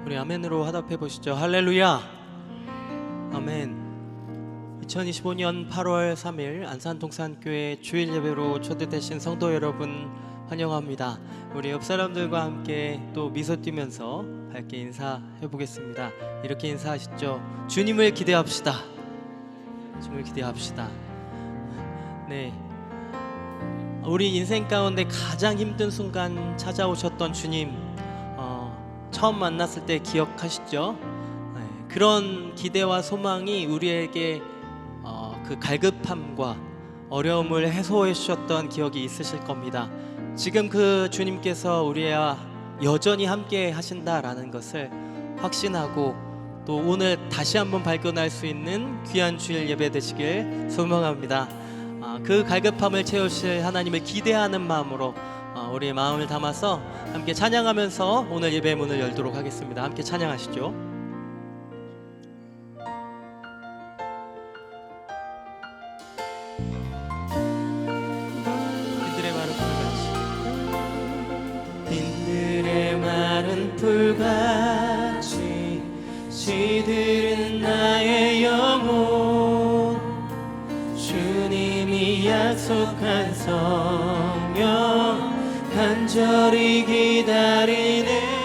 우리 아멘으로 화답해 보시죠. 할렐루야. 아멘. 2025년 8월 3일 안산동산교회 주일 예배로 초대되신 성도 여러분 환영합니다. 우리 옆 사람들과 함께 또 미소 띄면서 밝게 인사해 보겠습니다. 이렇게 인사하시죠. 주님을 기대합시다. 주님을 기대합시다. 네, 우리 인생 가운데 가장 힘든 순간 찾아오셨던 주님, 처음 만났을 때 기억하시죠? 네, 그런 기대와 소망이 우리에게 그 갈급함과 어려움을 해소해 주셨던 기억이 있으실 겁니다. 지금 그 주님께서 우리와 여전히 함께 하신다라는 것을 확신하고 또 오늘 다시 한번 발견할 수 있는 귀한 주일 예배 되시길 소망합니다. 그 갈급함을 채우실 하나님을 기대하는 마음으로 우리의 마음을 담아서 함께 찬양하면서 오늘 예배 문을 열도록 하겠습니다. 함께 찬양하시죠. 빈들의 마른 풀같이 시들은 나의 영혼, 주님이 약속한 성령 간절히 기다리네.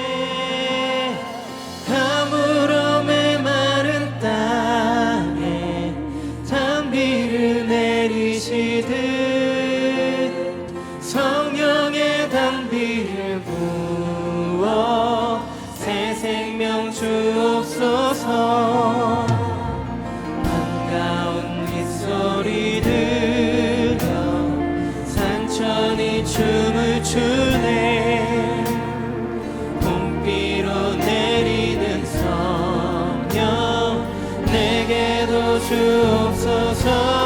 가물어 메마른 땅에 단비를 내리시듯 성령의 단비를 부어 새 생명 주옵소서. 반가운 빗소리 들려 산천이 춤을 추네. 봄비로 내리는 성령 내게도 주옵소서.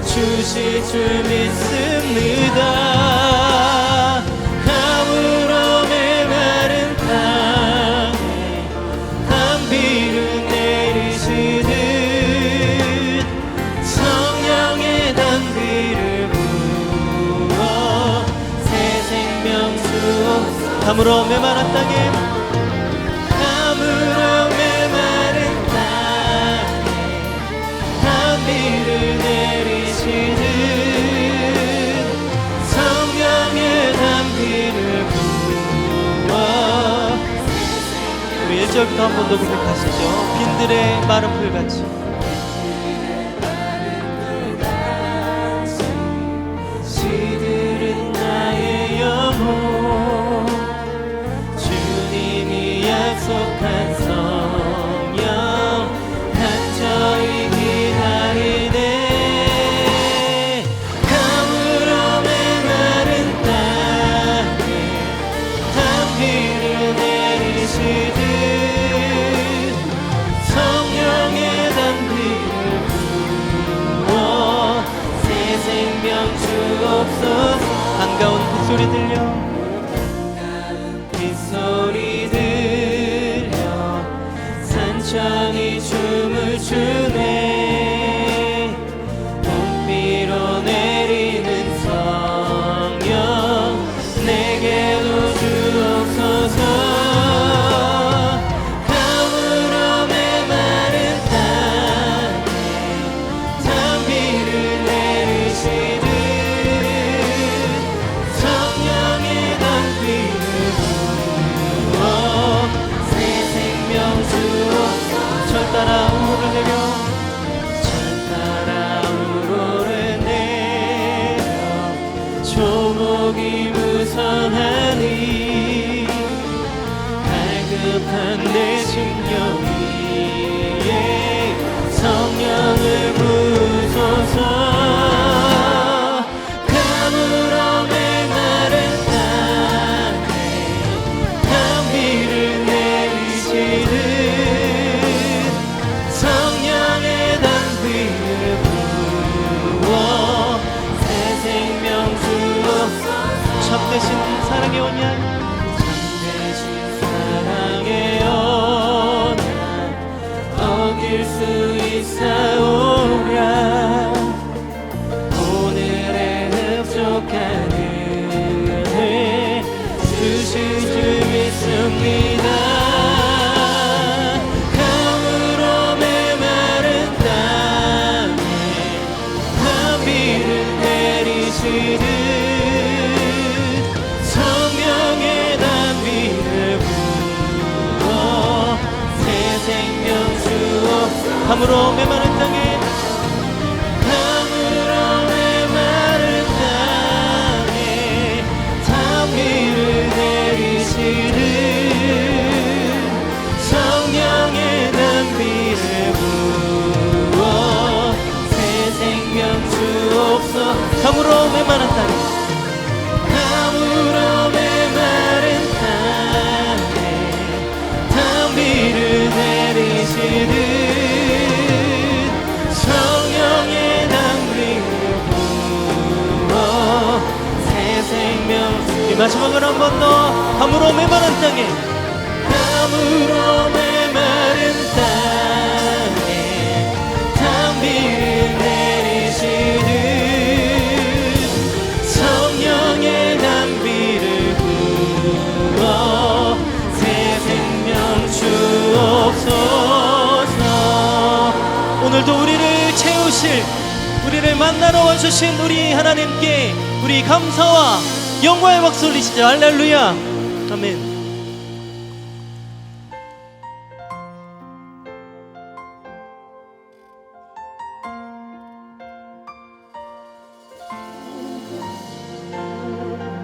주실 줄 믿습니다. 가물어 메마른 땅에 단비를 내리시듯 성령의 단비를 부어 새 생명 주옵소서. 가물어 메마른 땅에 우리 1절부터 한 번 더 고백하시죠. 빈들의 마른 풀같이 시들은 나의 영혼, 주님이 약속한 성령 간절히 기다리네. 가물어 메마른 땅에 단비를 내리시듯 성령의 단비를 부어 새 생명 주옵소서. 반가운 빗소리 들려 빗소리 들려 산천이 춤을 추네. 봄비로 내리는 성령 내게도 주옵소서. 가물어 메마른 땅에 한 내 심령 위에 성령을 부소서. 가물어 메마른 땅에 단비를 내리시는 성령의 단비를 부어 새 생명 주옵소서. 참되신 사랑의 언약, 참되신 사랑의 언약 어길 수 있사오랴. 오늘의 흡족한 은혜 주실 줄 믿습니다. 가물어 메마른 땅에 단비를 내리시는 성령의 단비를 부어 새 생명 주옵소서. 가물어 메마른 땅에 가물어 메마른 땅에 단비를 내리시는 성령의 단비를 부어 새 생명 주옵소서. 가물어 메마른 땅에 가물어 메마른 땅에 단비를 내리시는 성령의 단비를 부어 새 생명. 마지막으로 한 번 더. 가물어 메마른 땅에 가물어 메마른 땅에 단비를 내리시는 성령의 단비를 부어 새 생명 주옵소서. 오늘도 우리를 채우실, 우리를 만나러 와주신 우리 하나님께 우리 감사와 영광의 박수 올리시죠. 할렐루야. 아멘.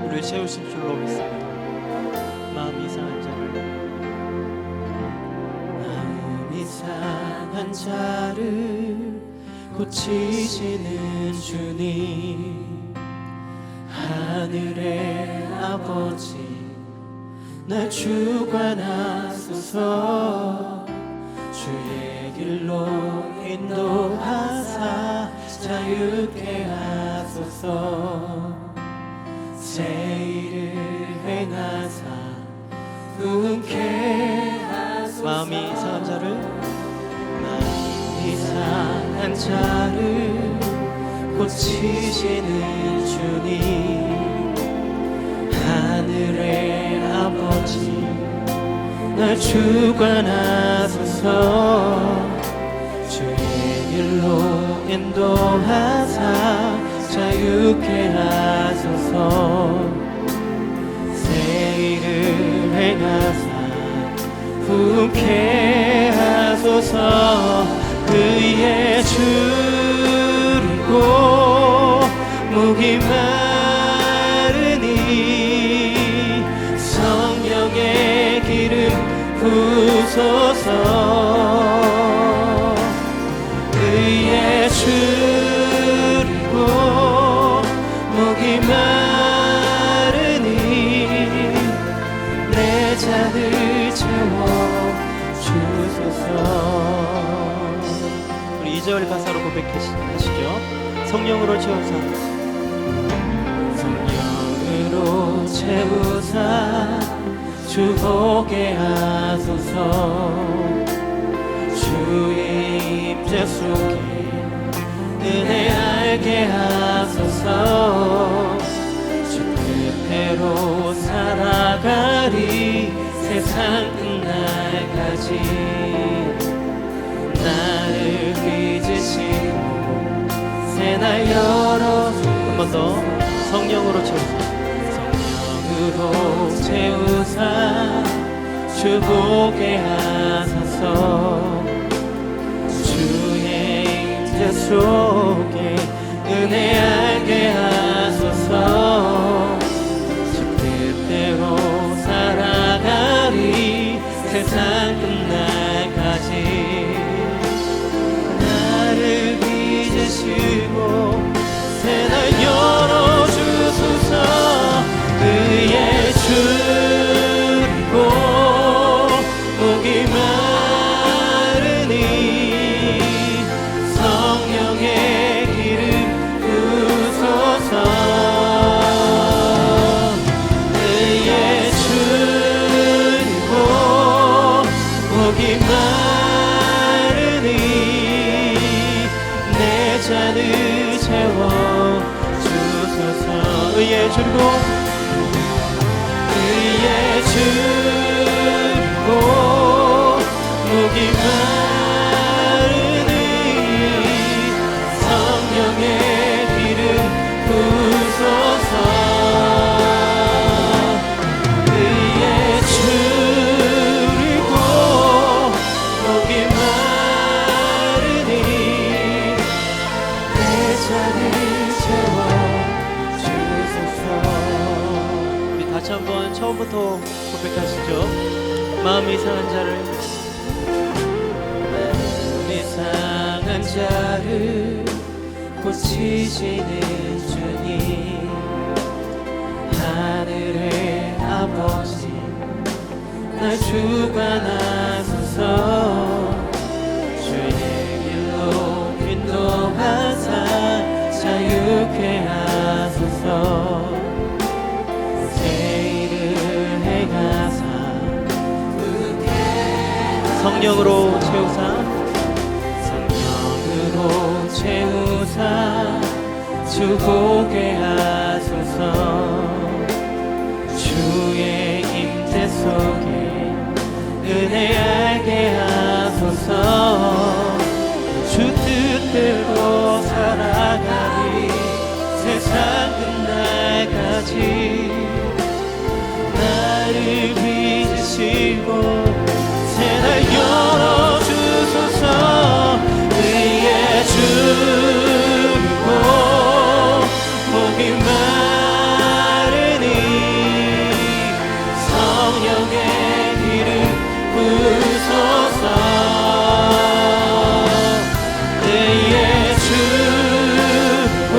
우리를 채우실 줄로 믿습니다. 마음이 상한 자를, 마음이 상한 자를 고치시는 주님, 하늘의 아버지 날 주관하소서. 주의 길로 인도하사 자유케 하소서. 새 일을 행하사 부흥케 하소서. 마음이 상한 자를, 마음이 상한 자를 고치시는 주님, 하늘의 아버지 날 주관하소서. 주의 길로 인도하사 자유케 하소서. 새 일을 행하사 부흥케 하소서. 그의 줄이고 목이 마르니 성령의 기름 부소서. 그의 줄이고 목이 마르니 내 잔을 채워 주소서. 우리 2절 가사로 고백하시죠. 성령으로 채우사, 성령으로 채우사 주보게 하소서. 주의 임재 속에 은혜 알게 하소서. 주 뜻대로 살아가리 세상 끝날까지. 나를 빚으시고 새날 열어. 한 번 더. 성령으로 채우사, 성령으로 채우사 주보게 하소서. 주의 임재 속에 은혜 알게 하소서. 주 뜻대로 살아가리 세상 주리고 의에 주리고 목이 마르니 성령의 기름 부소서 의에 주리고 목이 마르니 내 잔을 채워 주소서. 우리 다시 한번 처음부터 고백하시죠. 마음이 상한 자를 상한 자를 고치시는 주님 하늘의 아버지 날 주관하소서 주의 길로 인도하사 자유케 하소서 새 일을 행하사 성령으로 채우사 채우사 주 보게 하소서 주의 임재 속에 은혜 알게 하소서 주 뜻대로 살아가리 세상 끝날까지 나를 빚으시고 새날 열어주소서 의에 주리고 목이 마르니 성령의 기름 부소서 의에 주리고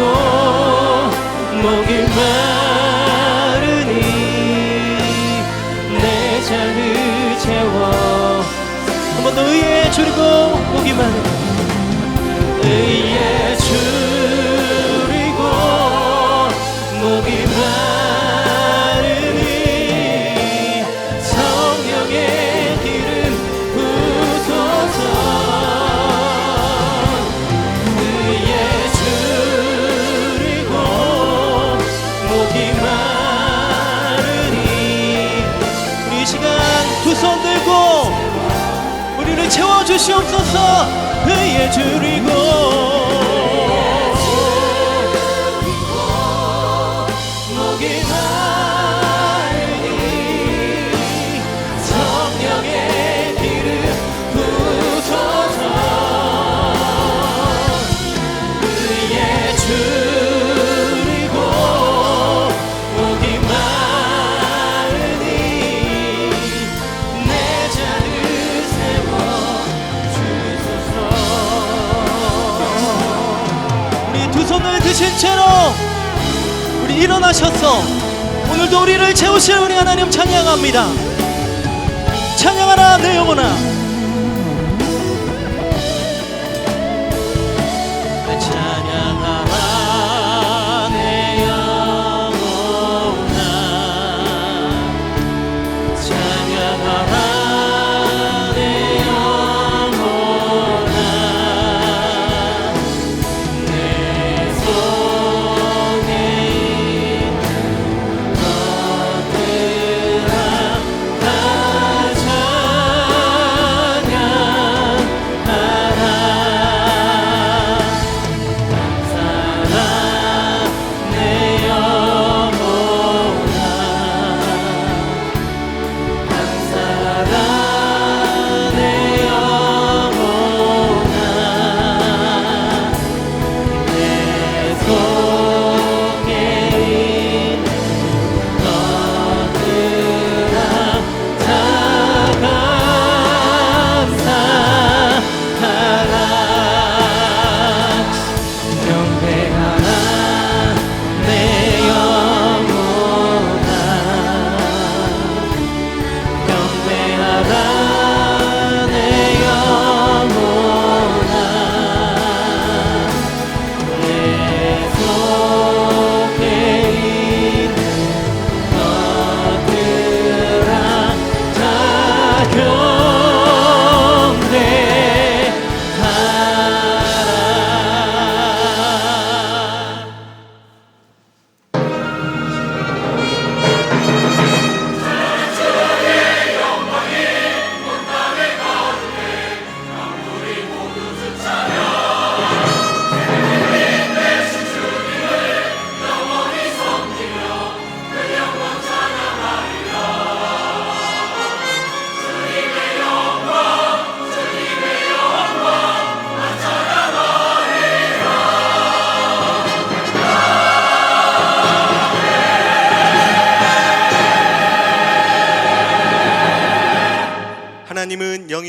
목이 마르니 내 잔을 채워 한 번 더 의에 주리고 목이 마르니 의에 주리고 목이 마르니 성령의 기름 부소서 의에 주리고 목이 마르니 우리 이 시간 두 손 들고 우리를 채워주시옵소서 의에 주리고 목이 마르니 성령의 기름 부소서 의에 주리고 목이 마르니 내 잔을 세워 두 손을 드신 채로 우리 일어나셔서 오늘도 우리를 채우실 우리 하나님 찬양합니다. 찬양하라 내 영혼아 찬양하라 내 영혼아 찬양하라 내 영혼아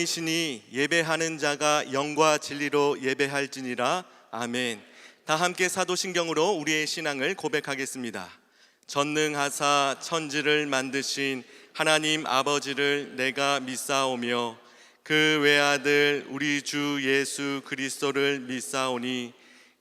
영이시니 예배하는 자가 영과 진리로 예배할지니라. 아멘. 다 함께 사도신경으로 우리의 신앙을 고백하겠습니다. 전능하사 천지를 만드신 하나님 아버지를 내가 믿사오며 그 외아들 우리 주 예수 그리스도를 믿사오니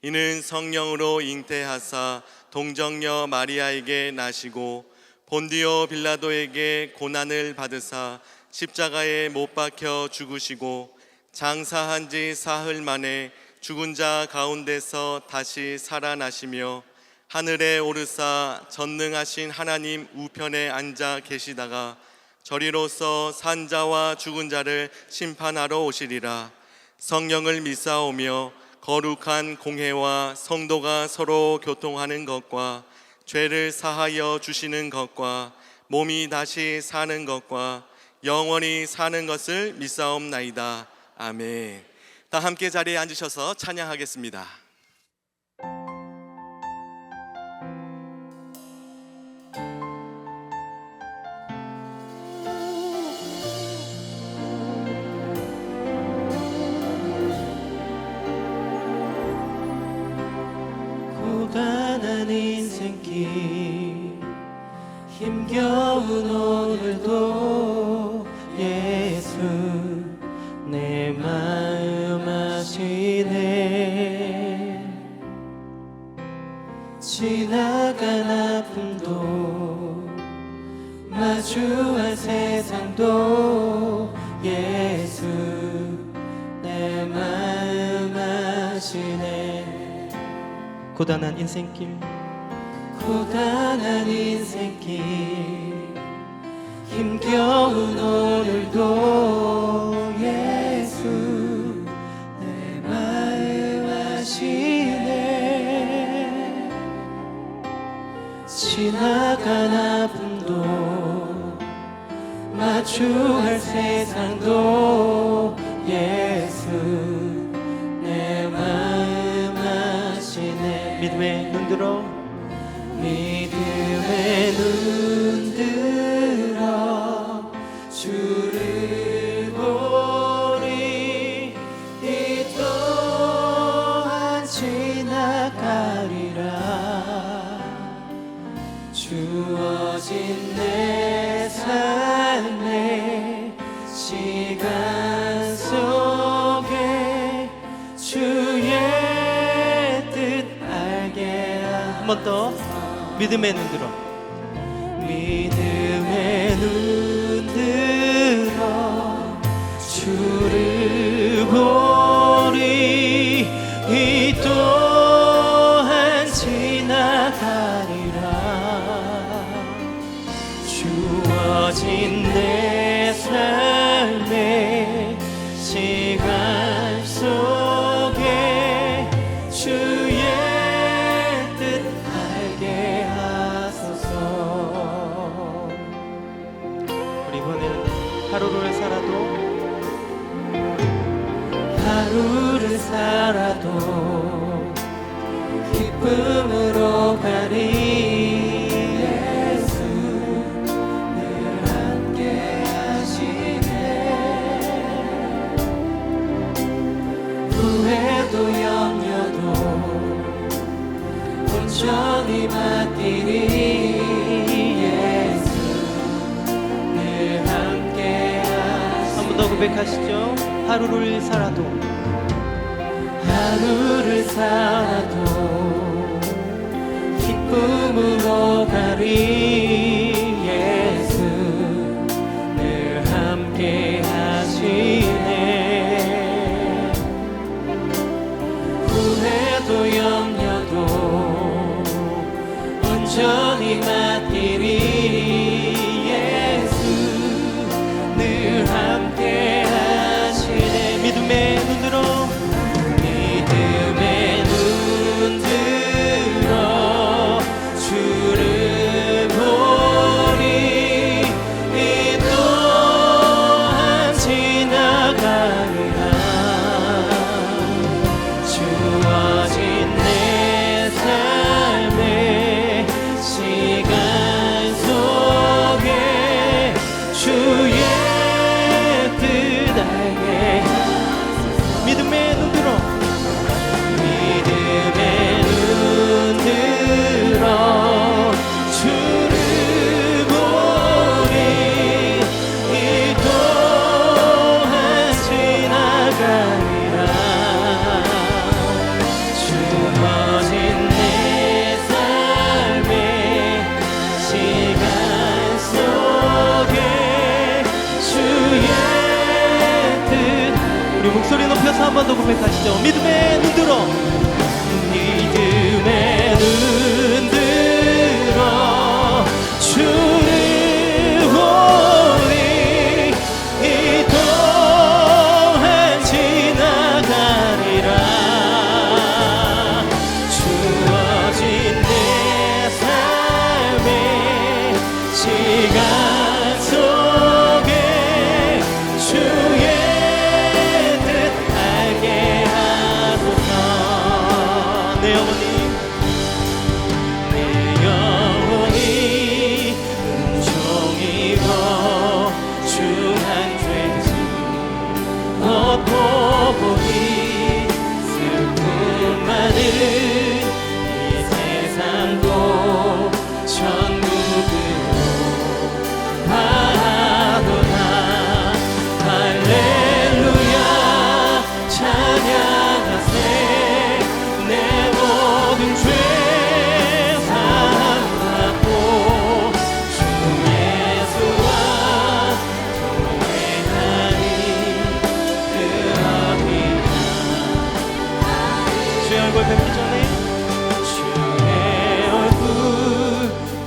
이는 성령으로 잉태하사 동정녀 마리아에게 나시고 본디오 빌라도에게 고난을 받으사 십자가에 못 박혀 죽으시고 장사한 지 사흘 만에 죽은 자 가운데서 다시 살아나시며 하늘에 오르사 전능하신 하나님 우편에 앉아 계시다가 저리로서 산자와 죽은 자를 심판하러 오시리라. 성령을 믿사오며 거룩한 공회와 성도가 서로 교통하는 것과 죄를 사하여 주시는 것과 몸이 다시 사는 것과 영원히 사는 것을 믿사옵나이다. 아멘. 다 함께 자리에 앉으셔서 찬양하겠습니다. 고단한 인생길 힘겨운 오늘도 예수 내 마음 아시네. 지나간 아픔도 마주할 세상도 예수 내 마음 아시네. 고단한 인생길 고단한 인생길 힘겨운 오늘도 예수 내 마음 아시네. 지나간 아픔도 마주할 세상도 예수 내 마음 아시네. 믿음의 눈 들어 믿음의 눈 들어 주를 보리. 이 또한 지나가리라. 주어진 내 삶의 시간 속에 주의 뜻 알게. 한 번 더 믿음의 눈 들어 믿음의 눈 들어 주를 보리. 이 또한 지나가리라. 주어진 내 삶의 시간 속에 주의 하루를 살아도 기쁨으로 가리. 예수 늘 함께 하시네. 후회도 염려도 온전히 맡기리. 예수 늘 함께 하시네. 한 번 더 고백하시죠. 하루를 살아도 기쁨으로 가리. 예수 늘 함께 하시네. 후회도 염려도 온전히 맡기리. 예수 늘 함께 하시네. 믿음의 눈 들어 믿음의 눈 들어 주를 보리. 이 또한 지나가리라. 주어진 내 삶의 시간 한 번 더 고백하시죠. 믿음의 눈 들어, 믿음의 눈 들어 주를 보리. 이 또한 지나가리라. 주어진 내 삶의 시간 속에 주의 뜻 알게 하소서. 내 영혼이 은총이고 중한 죄수 얻고 보니 슬픔 많은 이 세상도 천국으로 가도다. 할렐루야 찬양하세. 내 모든 죄 사함받고 주 예수와 동행하니 그 어디나. 주의 얼굴 뵙기 전에, 주의 얼굴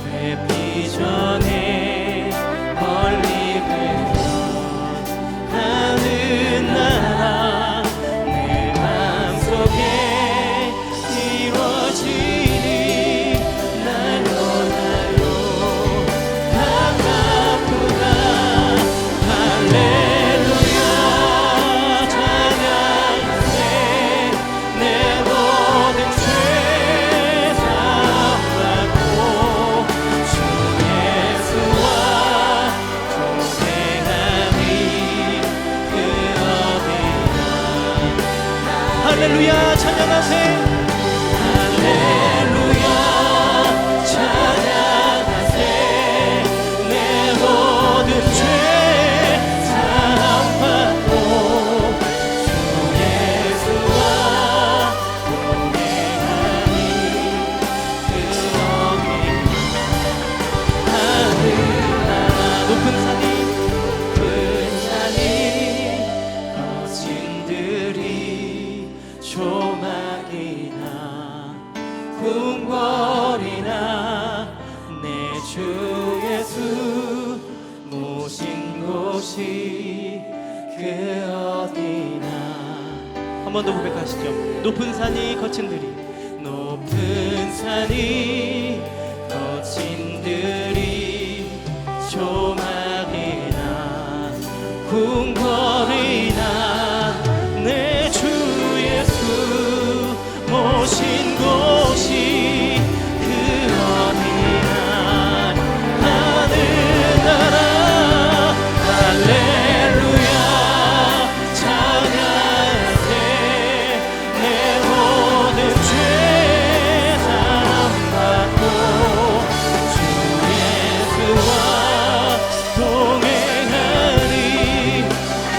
뵙기 전에 멀리 뵈면 하는 나라 내 맘속에 이루어지니. 날로 날로 반갑구나. 할렐루야 찬양하세. 내 모든 죄 사함받고 주 예수와 동행하니 그 어디나. 할렐루야 찬양하세. 할렐루야 찬양하세. 내 모든 죄 사함받고 주 예수와 동행하니 그 어디나. 하늘나라 높은 산이 거친 들이 조막이나 궁궐이나 내 주 예수 모신 곳이 그 어디나. 한 번 더 고백하시죠. 높은 산이 거친 들이, 높은 산이 거친 들이 조막이나 궁궐이나 내 주 예수 모신 곳이 그 어디나. 하늘나라 할렐루야 찬양하세. 내 모든 죄 사함받고 주 예수와 동행하니 그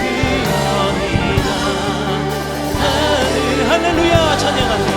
어디나. 할렐루야 찬양하세.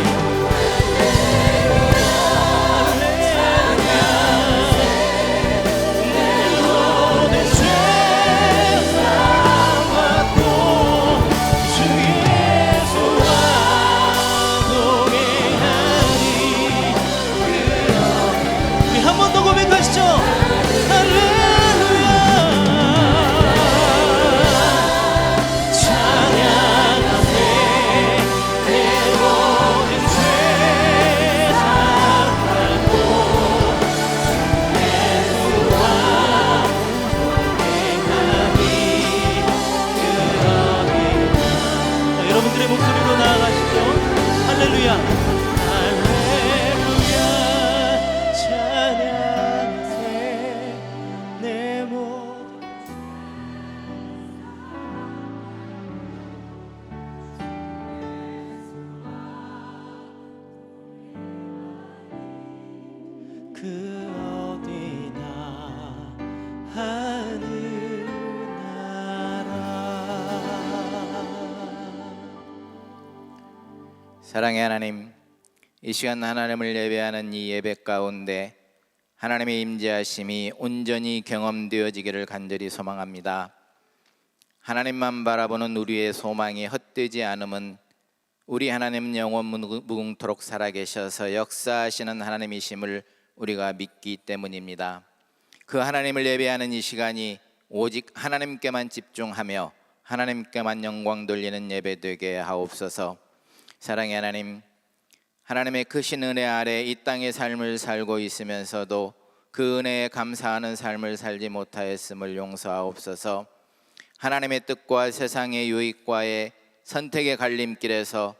사랑의 하나님, 이 시간 하나님을 예배하는 이 예배 가운데 하나님의 임재하심이 온전히 경험되어지기를 간절히 소망합니다. 하나님만 바라보는 우리의 소망이 헛되지 않음은 우리 하나님 영원 무궁토록 살아계셔서 역사하시는 하나님이심을 우리가 믿기 때문입니다. 그 하나님을 예배하는 이 시간이 오직 하나님께만 집중하며 하나님께만 영광 돌리는 예배 되게 하옵소서. 사랑의 하나님, 하나님의 크신 은혜 아래 이 땅의 삶을 살고 있으면서도 그 은혜에 감사하는 삶을 살지 못하였음을 용서하옵소서. 하나님의 뜻과 세상의 유익과의 선택의 갈림길에서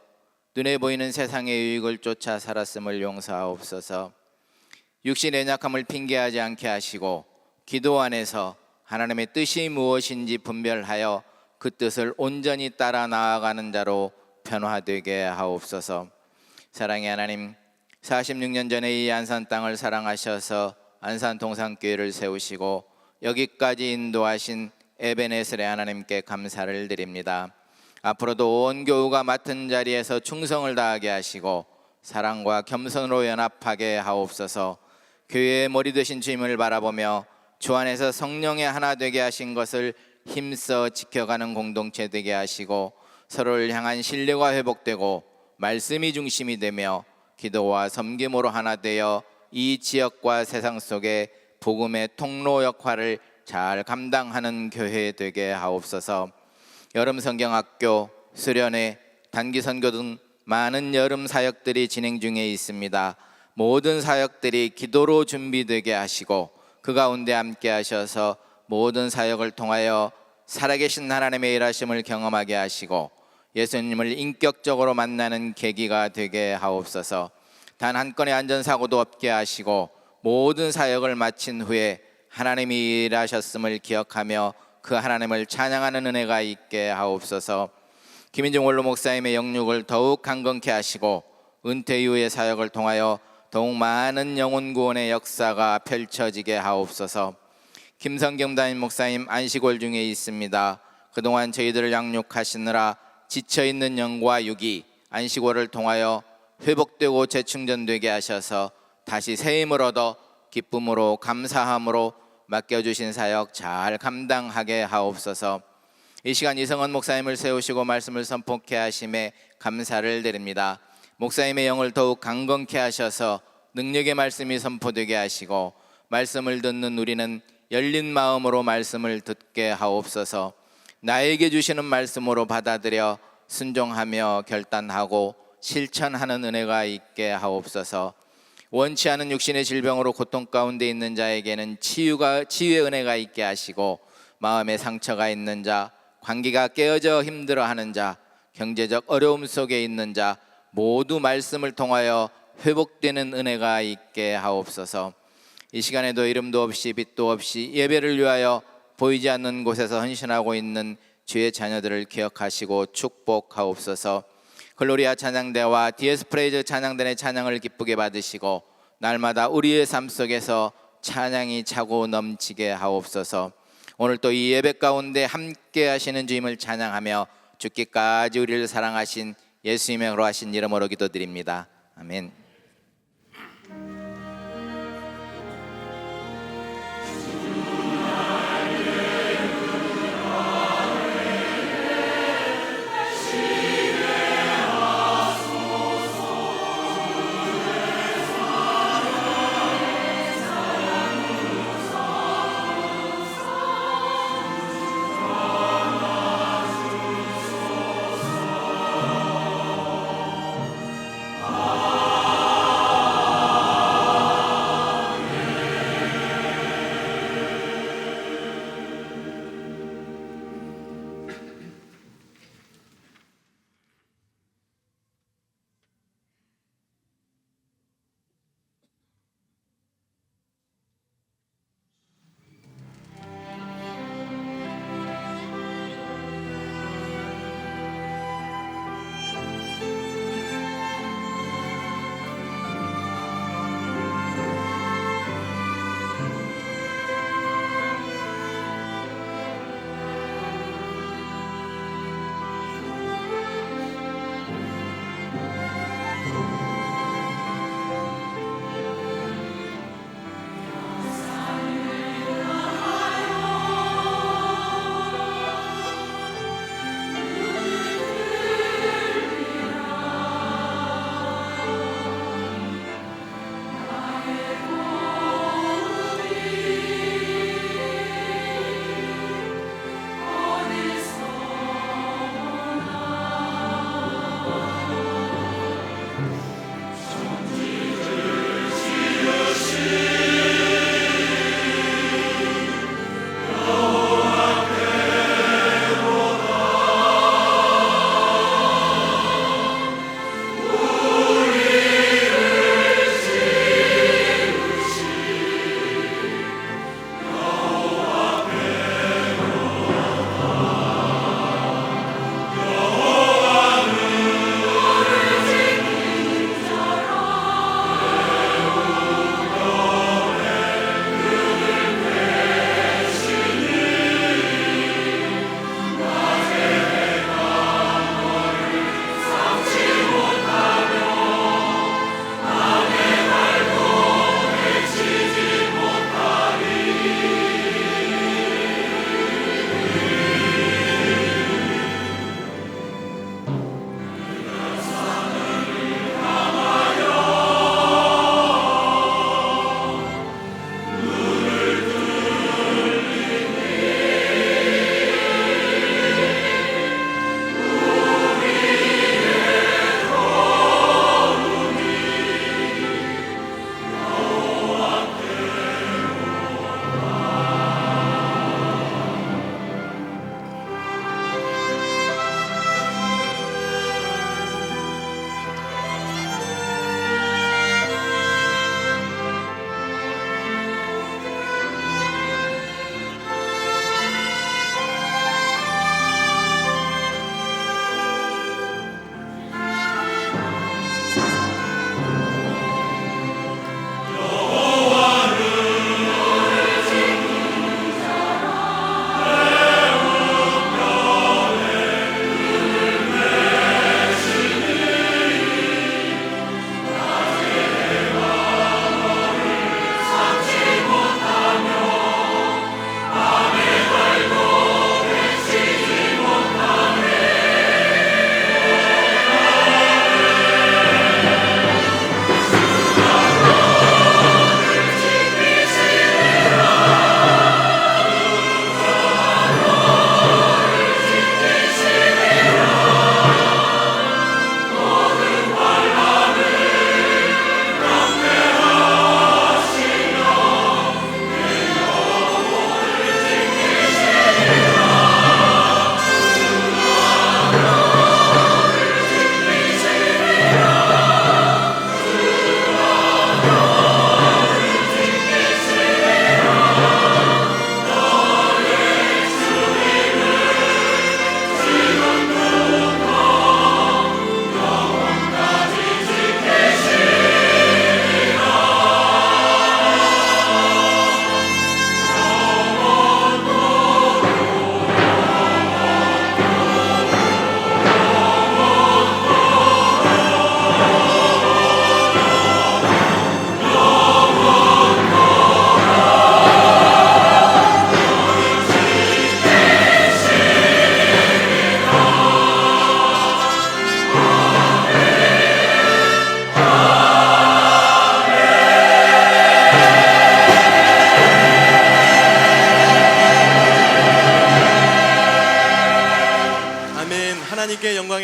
눈에 보이는 세상의 유익을 쫓아 살았음을 용서하옵소서. 육신의 약함을 핑계하지 않게 하시고 기도 안에서 하나님의 뜻이 무엇인지 분별하여 그 뜻을 온전히 따라 나아가는 자로 변화되게 하옵소서. 사랑의 하나님, 46년 전에 이 안산 땅을 사랑하셔서 안산 동산교회를 세우시고 여기까지 인도하신 에베네셀의 하나님께 감사를 드립니다. 앞으로도 온 교우가 맡은 자리에서 충성을 다하게 하시고 사랑과 겸손으로 연합하게 하옵소서. 교회의 머리 되신 주님을 바라보며 주 안에서 성령의 하나 되게 하신 것을 힘써 지켜가는 공동체 되게 하시고 서로를 향한 신뢰가 회복되고 말씀이 중심이 되며 기도와 섬김으로 하나 되어 이 지역과 세상 속에 복음의 통로 역할을 잘 감당하는 교회 되게 하옵소서. 여름 성경학교, 수련회, 단기 선교 등 많은 여름 사역들이 진행 중에 있습니다. 모든 사역들이 기도로 준비되게 하시고 그 가운데 함께 하셔서 모든 사역을 통하여 살아계신 하나님의 일하심을 경험하게 하시고 예수님을 인격적으로 만나는 계기가 되게 하옵소서. 단 한 건의 안전사고도 없게 하시고 모든 사역을 마친 후에 하나님이 일하셨음을 기억하며 그 하나님을 찬양하는 은혜가 있게 하옵소서. 김인중 원로 목사님의 영육을 더욱 강건케 하시고 은퇴 이후의 사역을 통하여 더욱 많은 영혼 구원의 역사가 펼쳐지게 하옵소서. 김성경 담임 목사님 안식월 중에 있습니다. 그동안 저희들을 양육하시느라 지쳐있는 영과 육이 안식월을 통하여 회복되고 재충전되게 하셔서 다시 새 힘을 얻어 기쁨으로 감사함으로 맡겨주신 사역 잘 감당하게 하옵소서. 이 시간 이성원 목사님을 세우시고 말씀을 선포케 하심에 감사를 드립니다. 목사님의 영을 더욱 강건케 하셔서 능력의 말씀이 선포되게 하시고 말씀을 듣는 우리는 열린 마음으로 말씀을 듣게 하옵소서. 나에게 주시는 말씀으로 받아들여 순종하며 결단하고 실천하는 은혜가 있게 하옵소서. 원치 않은 육신의 질병으로 고통 가운데 있는 자에게는 치유의 은혜가 있게 하시고 마음에 상처가 있는 자, 관계가 깨어져 힘들어하는 자, 경제적 어려움 속에 있는 자 모두 말씀을 통하여 회복되는 은혜가 있게 하옵소서. 이 시간에도 이름도 없이 빛도 없이 예배를 위하여 보이지 않는 곳에서 헌신하고 있는 주의 자녀들을 기억하시고 축복하옵소서. 글로리아 찬양대와 디에스 프레이즈 찬양단의 찬양을 기쁘게 받으시고 날마다 우리의 삶 속에서 찬양이 차고 넘치게 하옵소서. 오늘 또 이 예배 가운데 함께 하시는 주님을 찬양하며 죽기까지 우리를 사랑하신 예수님의 거룩하신 이름으로 기도드립니다. 아멘.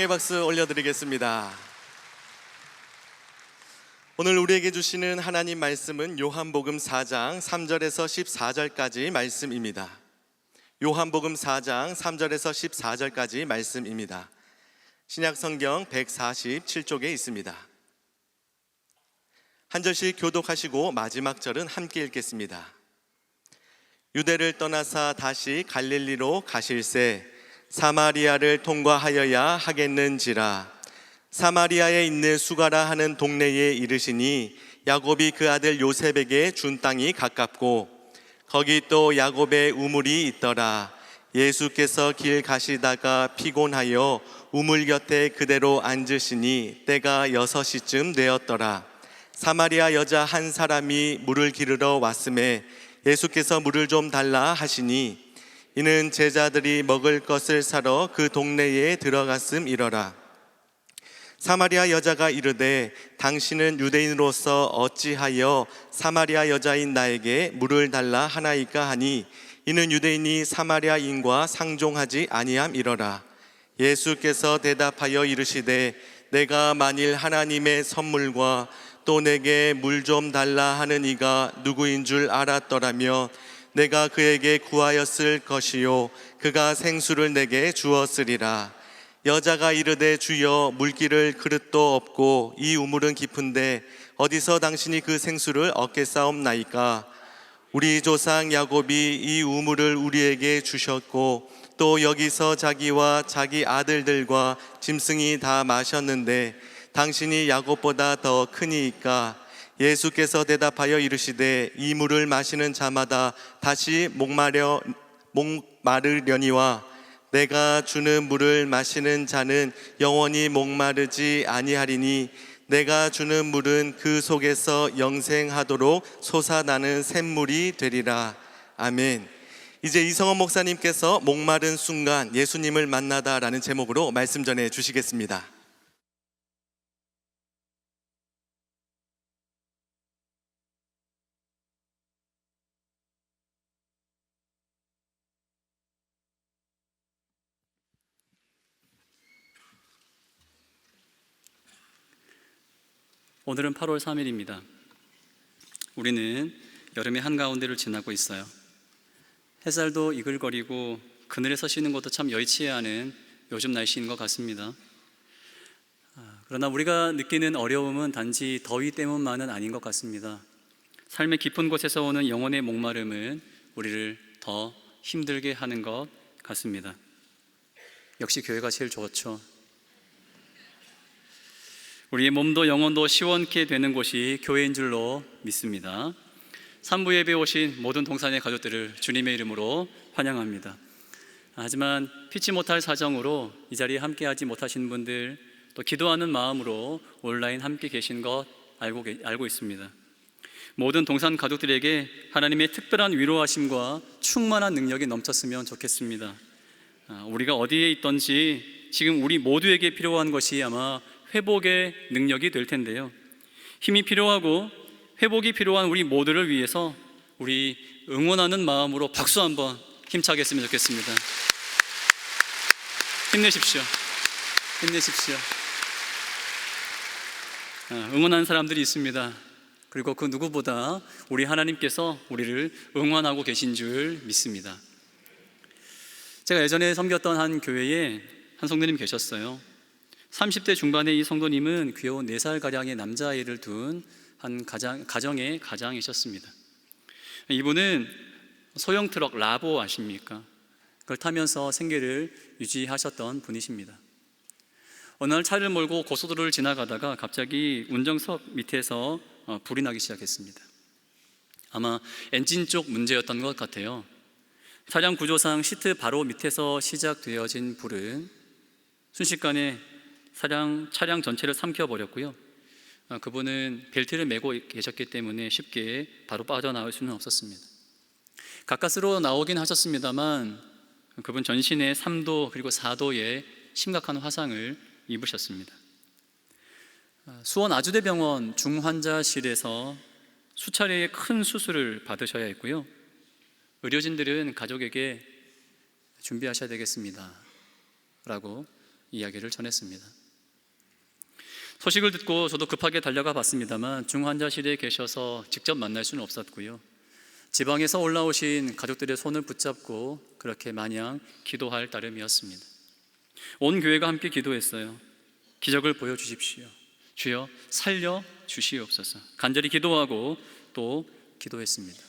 사랑의 박수 올려드리겠습니다. 오늘 우리에게 주시는 하나님 말씀은 요한복음 4장 3절에서 14절까지 말씀입니다. 요한복음 4장 3절에서 14절까지 말씀입니다. 신약성경 147쪽에 있습니다. 한 절씩 교독하시고 마지막 절은 함께 읽겠습니다. 유대를 떠나사 다시 갈릴리로 가실새 사마리아를 통과하여야 하겠는지라. 사마리아에 있는 수가라 하는 동네에 이르시니 야곱이 그 아들 요셉에게 준 땅이 가깝고 거기 또 야곱의 우물이 있더라. 예수께서 길 가시다가 피곤하여 우물 곁에 그대로 앉으시니 때가 6시쯤 되었더라. 사마리아 여자 한 사람이 물을 기르러 왔음에 예수께서 물을 좀 달라 하시니 이는 제자들이 먹을 것을 사러 그 동네에 들어갔음이러라. 사마리아 여자가 이르되 당신은 유대인으로서 어찌하여 사마리아 여자인 나에게 물을 달라 하나이까 하니 이는 유대인이 사마리아인과 상종하지 아니함이러라. 예수께서 대답하여 이르시되 내가 만일 하나님의 선물과 또 내게 물 좀 달라 하는 이가 누구인 줄 알았더라면 내가 그에게 구하였을 것이요 그가 생수를 내게 주었으리라. 여자가 이르되 주여 물기를 그릇도 없고 이 우물은 깊은데 어디서 당신이 그 생수를 얻겠사옵나이까. 우리 조상 야곱이 이 우물을 우리에게 주셨고 또 여기서 자기와 자기 아들들과 짐승이 다 마셨는데 당신이 야곱보다 더 크니이까. 예수께서 대답하여 이르시되 이 물을 마시는 자마다 다시 목마르려니와 내가 주는 물을 마시는 자는 영원히 목마르지 아니하리니 내가 주는 물은 그 속에서 영생하도록 솟아나는 샘물이 되리라. 아멘. 이제 이성원 목사님께서 목마른 순간 예수님을 만나다라는 제목으로 말씀 전해 주시겠습니다. 오늘은 8월 3일입니다. 우리는 여름의 한가운데를 지나고 있어요. 햇살도 이글거리고 그늘에서 쉬는 것도 참 여의치 않은 요즘 날씨인 것 같습니다. 그러나 우리가 느끼는 어려움은 단지 더위 때문만은 아닌 것 같습니다. 삶의 깊은 곳에서 오는 영혼의 목마름은 우리를 더 힘들게 하는 것 같습니다. 역시 교회가 제일 좋죠. 우리의 몸도 영혼도 시원케 되는 곳이 교회인 줄로 믿습니다. 3부 예배에 오신 모든 동산의 가족들을 주님의 이름으로 환영합니다. 하지만 피치 못할 사정으로 이 자리에 함께하지 못하신 분들, 또 기도하는 마음으로 온라인 함께 계신 것 알고 있습니다. 모든 동산 가족들에게 하나님의 특별한 위로하심과 충만한 능력이 넘쳤으면 좋겠습니다. 우리가 어디에 있든지 지금 우리 모두에게 필요한 것이 아마 회복의 능력이 될 텐데요. 힘이 필요하고 회복이 필요한 우리 모두를 위해서 우리 응원하는 마음으로 박수 한번 힘차게 했으면 좋겠습니다. 힘내십시오. 힘내십시오. 응원하는 사람들이 있습니다. 그리고 그 누구보다 우리 하나님께서 우리를 응원하고 계신 줄 믿습니다. 제가 예전에 섬겼던 한 교회에 한 성도님 계셨어요. 30대 중반의 이 성도님은 귀여운 4살가량의 남자아이를 둔 한 가정의 가장이셨습니다. 이분은 소형 트럭 라보 아십니까? 그걸 타면서 생계를 유지하셨던 분이십니다. 어느 날 차를 몰고 고속도로를 지나가다가 갑자기 운전석 밑에서 불이 나기 시작했습니다. 아마 엔진 쪽 문제였던 것 같아요. 차량 구조상 시트 바로 밑에서 시작되어진 불은 순식간에 차량 전체를 삼켜버렸고요. 그분은 벨트를 매고 계셨기 때문에 쉽게 바로 빠져나올 수는 없었습니다. 가까스로 나오긴 하셨습니다만 그분 전신에 3도 그리고 4도의 심각한 화상을 입으셨습니다. 수원 아주대병원 중환자실에서 수차례의 큰 수술을 받으셔야 했고요. 의료진들은 가족에게 준비하셔야 되겠습니다 라고 이야기를 전했습니다. 소식을 듣고 저도 급하게 달려가 봤습니다만 중환자실에 계셔서 직접 만날 수는 없었고요. 지방에서 올라오신 가족들의 손을 붙잡고 그렇게 마냥 기도할 따름이었습니다. 온 교회가 함께 기도했어요. 기적을 보여주십시오. 주여 살려 주시옵소서. 간절히 기도하고 또 기도했습니다.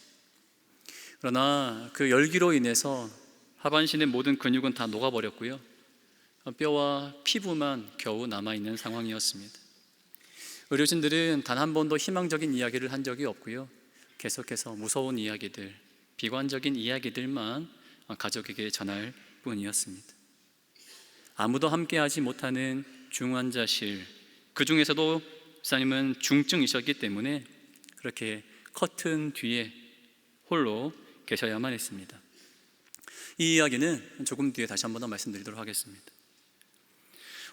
그러나 그 열기로 인해서 하반신의 모든 근육은 다 녹아버렸고요. 뼈와 피부만 겨우 남아있는 상황이었습니다. 의료진들은 단 한 번도 희망적인 이야기를 한 적이 없고요. 계속해서 무서운 이야기들, 비관적인 이야기들만 가족에게 전할 뿐이었습니다. 아무도 함께하지 못하는 중환자실, 그 중에서도 목사님은 중증이셨기 때문에 그렇게 커튼 뒤에 홀로 계셔야만 했습니다. 이 이야기는 조금 뒤에 다시 한 번 더 말씀드리도록 하겠습니다.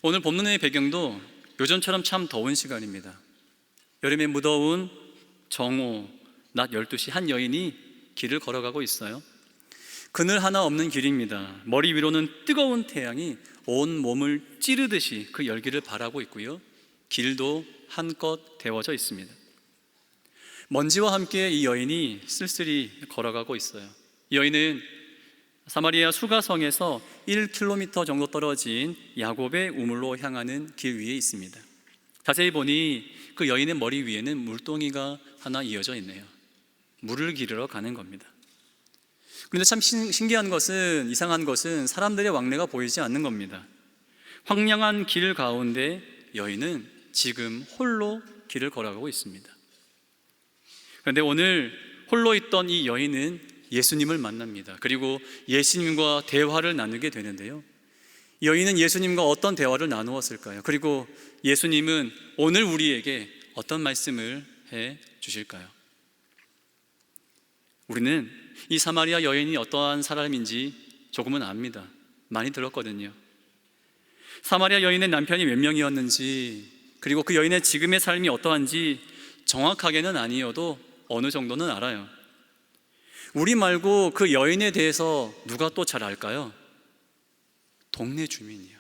오늘 본문의 배경도 요즘처럼 참 더운 시간입니다. 여름의 무더운 정오 낮 12시 한 여인이 길을 걸어가고 있어요. 그늘 하나 없는 길입니다. 머리 위로는 뜨거운 태양이 온 몸을 찌르듯이 그 열기를 발하고 있고요. 길도 한껏 데워져 있습니다. 먼지와 함께 이 여인이 쓸쓸히 걸어가고 있어요. 이 여인은 사마리아 수가성에서 1km 정도 떨어진 야곱의 우물로 향하는 길 위에 있습니다. 자세히 보니 그 여인의 머리 위에는 물동이가 하나 이어져 있네요. 물을 기르러 가는 겁니다. 그런데 참 신기한 것은, 이상한 것은 사람들의 왕래가 보이지 않는 겁니다. 황량한 길 가운데 여인은 지금 홀로 길을 걸어가고 있습니다. 그런데 오늘 홀로 있던 이 여인은 예수님을 만납니다. 그리고 예수님과 대화를 나누게 되는데요. 여인은 예수님과 어떤 대화를 나누었을까요? 그리고 예수님은 오늘 우리에게 어떤 말씀을 해 주실까요? 우리는 이 사마리아 여인이 어떠한 사람인지 조금은 압니다. 많이 들었거든요. 사마리아 여인의 남편이 몇 명이었는지, 그리고 그 여인의 지금의 삶이 어떠한지 정확하게는 아니어도 어느 정도는 알아요. 우리 말고 그 여인에 대해서 누가 또 잘 알까요? 동네 주민이요.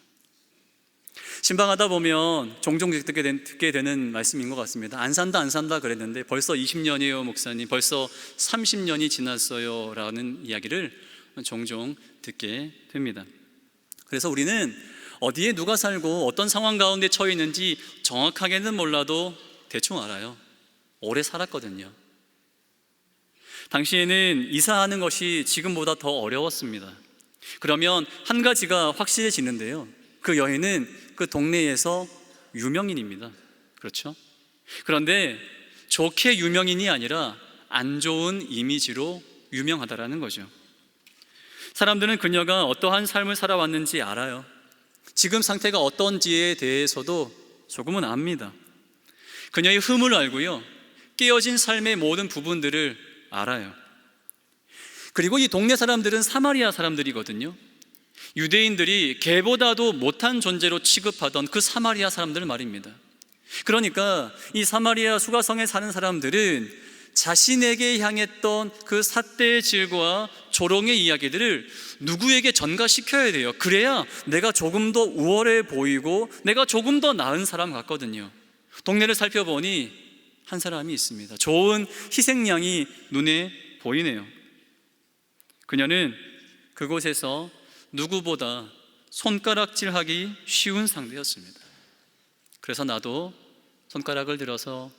신방하다 보면 종종 듣게 되는 말씀인 것 같습니다. 안 산다 그랬는데 벌써 20년이에요 목사님, 벌써 30년이 지났어요 라는 이야기를 종종 듣게 됩니다. 그래서 우리는 어디에 누가 살고 어떤 상황 가운데 처해 있는지 정확하게는 몰라도 대충 알아요. 오래 살았거든요. 당시에는 이사하는 것이 지금보다 더 어려웠습니다. 그러면 한 가지가 확실해지는데요. 그 여인은 그 동네에서 유명인입니다. 그렇죠? 그런데 좋게 유명인이 아니라 안 좋은 이미지로 유명하다라는 거죠. 사람들은 그녀가 어떠한 삶을 살아왔는지 알아요. 지금 상태가 어떤지에 대해서도 조금은 압니다. 그녀의 흠을 알고요. 깨어진 삶의 모든 부분들을 알아요. 그리고 이 동네 사람들은 사마리아 사람들이거든요. 유대인들이 개보다도 못한 존재로 취급하던 그 사마리아 사람들 말입니다. 그러니까 이 사마리아 수가성에 사는 사람들은 자신에게 향했던 그 삿대의 질과 조롱의 이야기들을 누구에게 전가시켜야 돼요. 그래야 내가 조금 더 우월해 보이고 내가 조금 더 나은 사람 같거든요. 동네를 살펴보니 한 사람이 있습니다. 좋은 희생양이 눈에 보이네요. 그녀는 그곳에서 누구보다 손가락질하기 쉬운 상대였습니다. 그래서 나도 손가락을 들어서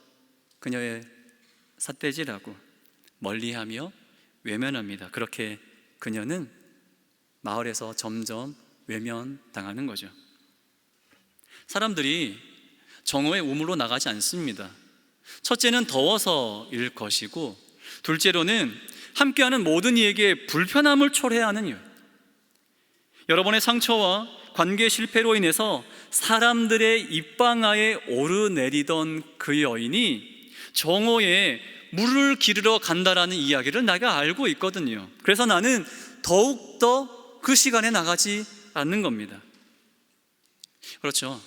그녀의 삿대질하고 멀리하며 외면합니다. 그렇게 그녀는 마을에서 점점 외면당하는 거죠. 사람들이 정오의 우물로 나가지 않습니다. 첫째는 더워서일 것이고, 둘째로는 함께하는 모든 이에게 불편함을 초래하는 이유. 여러분의 상처와 관계 실패로 인해서 사람들의 입방아에 오르내리던 그 여인이 정오에 물을 기르러 간다라는 이야기를 내가 알고 있거든요. 그래서 나는 더욱더 그 시간에 나가지 않는 겁니다. 그렇죠.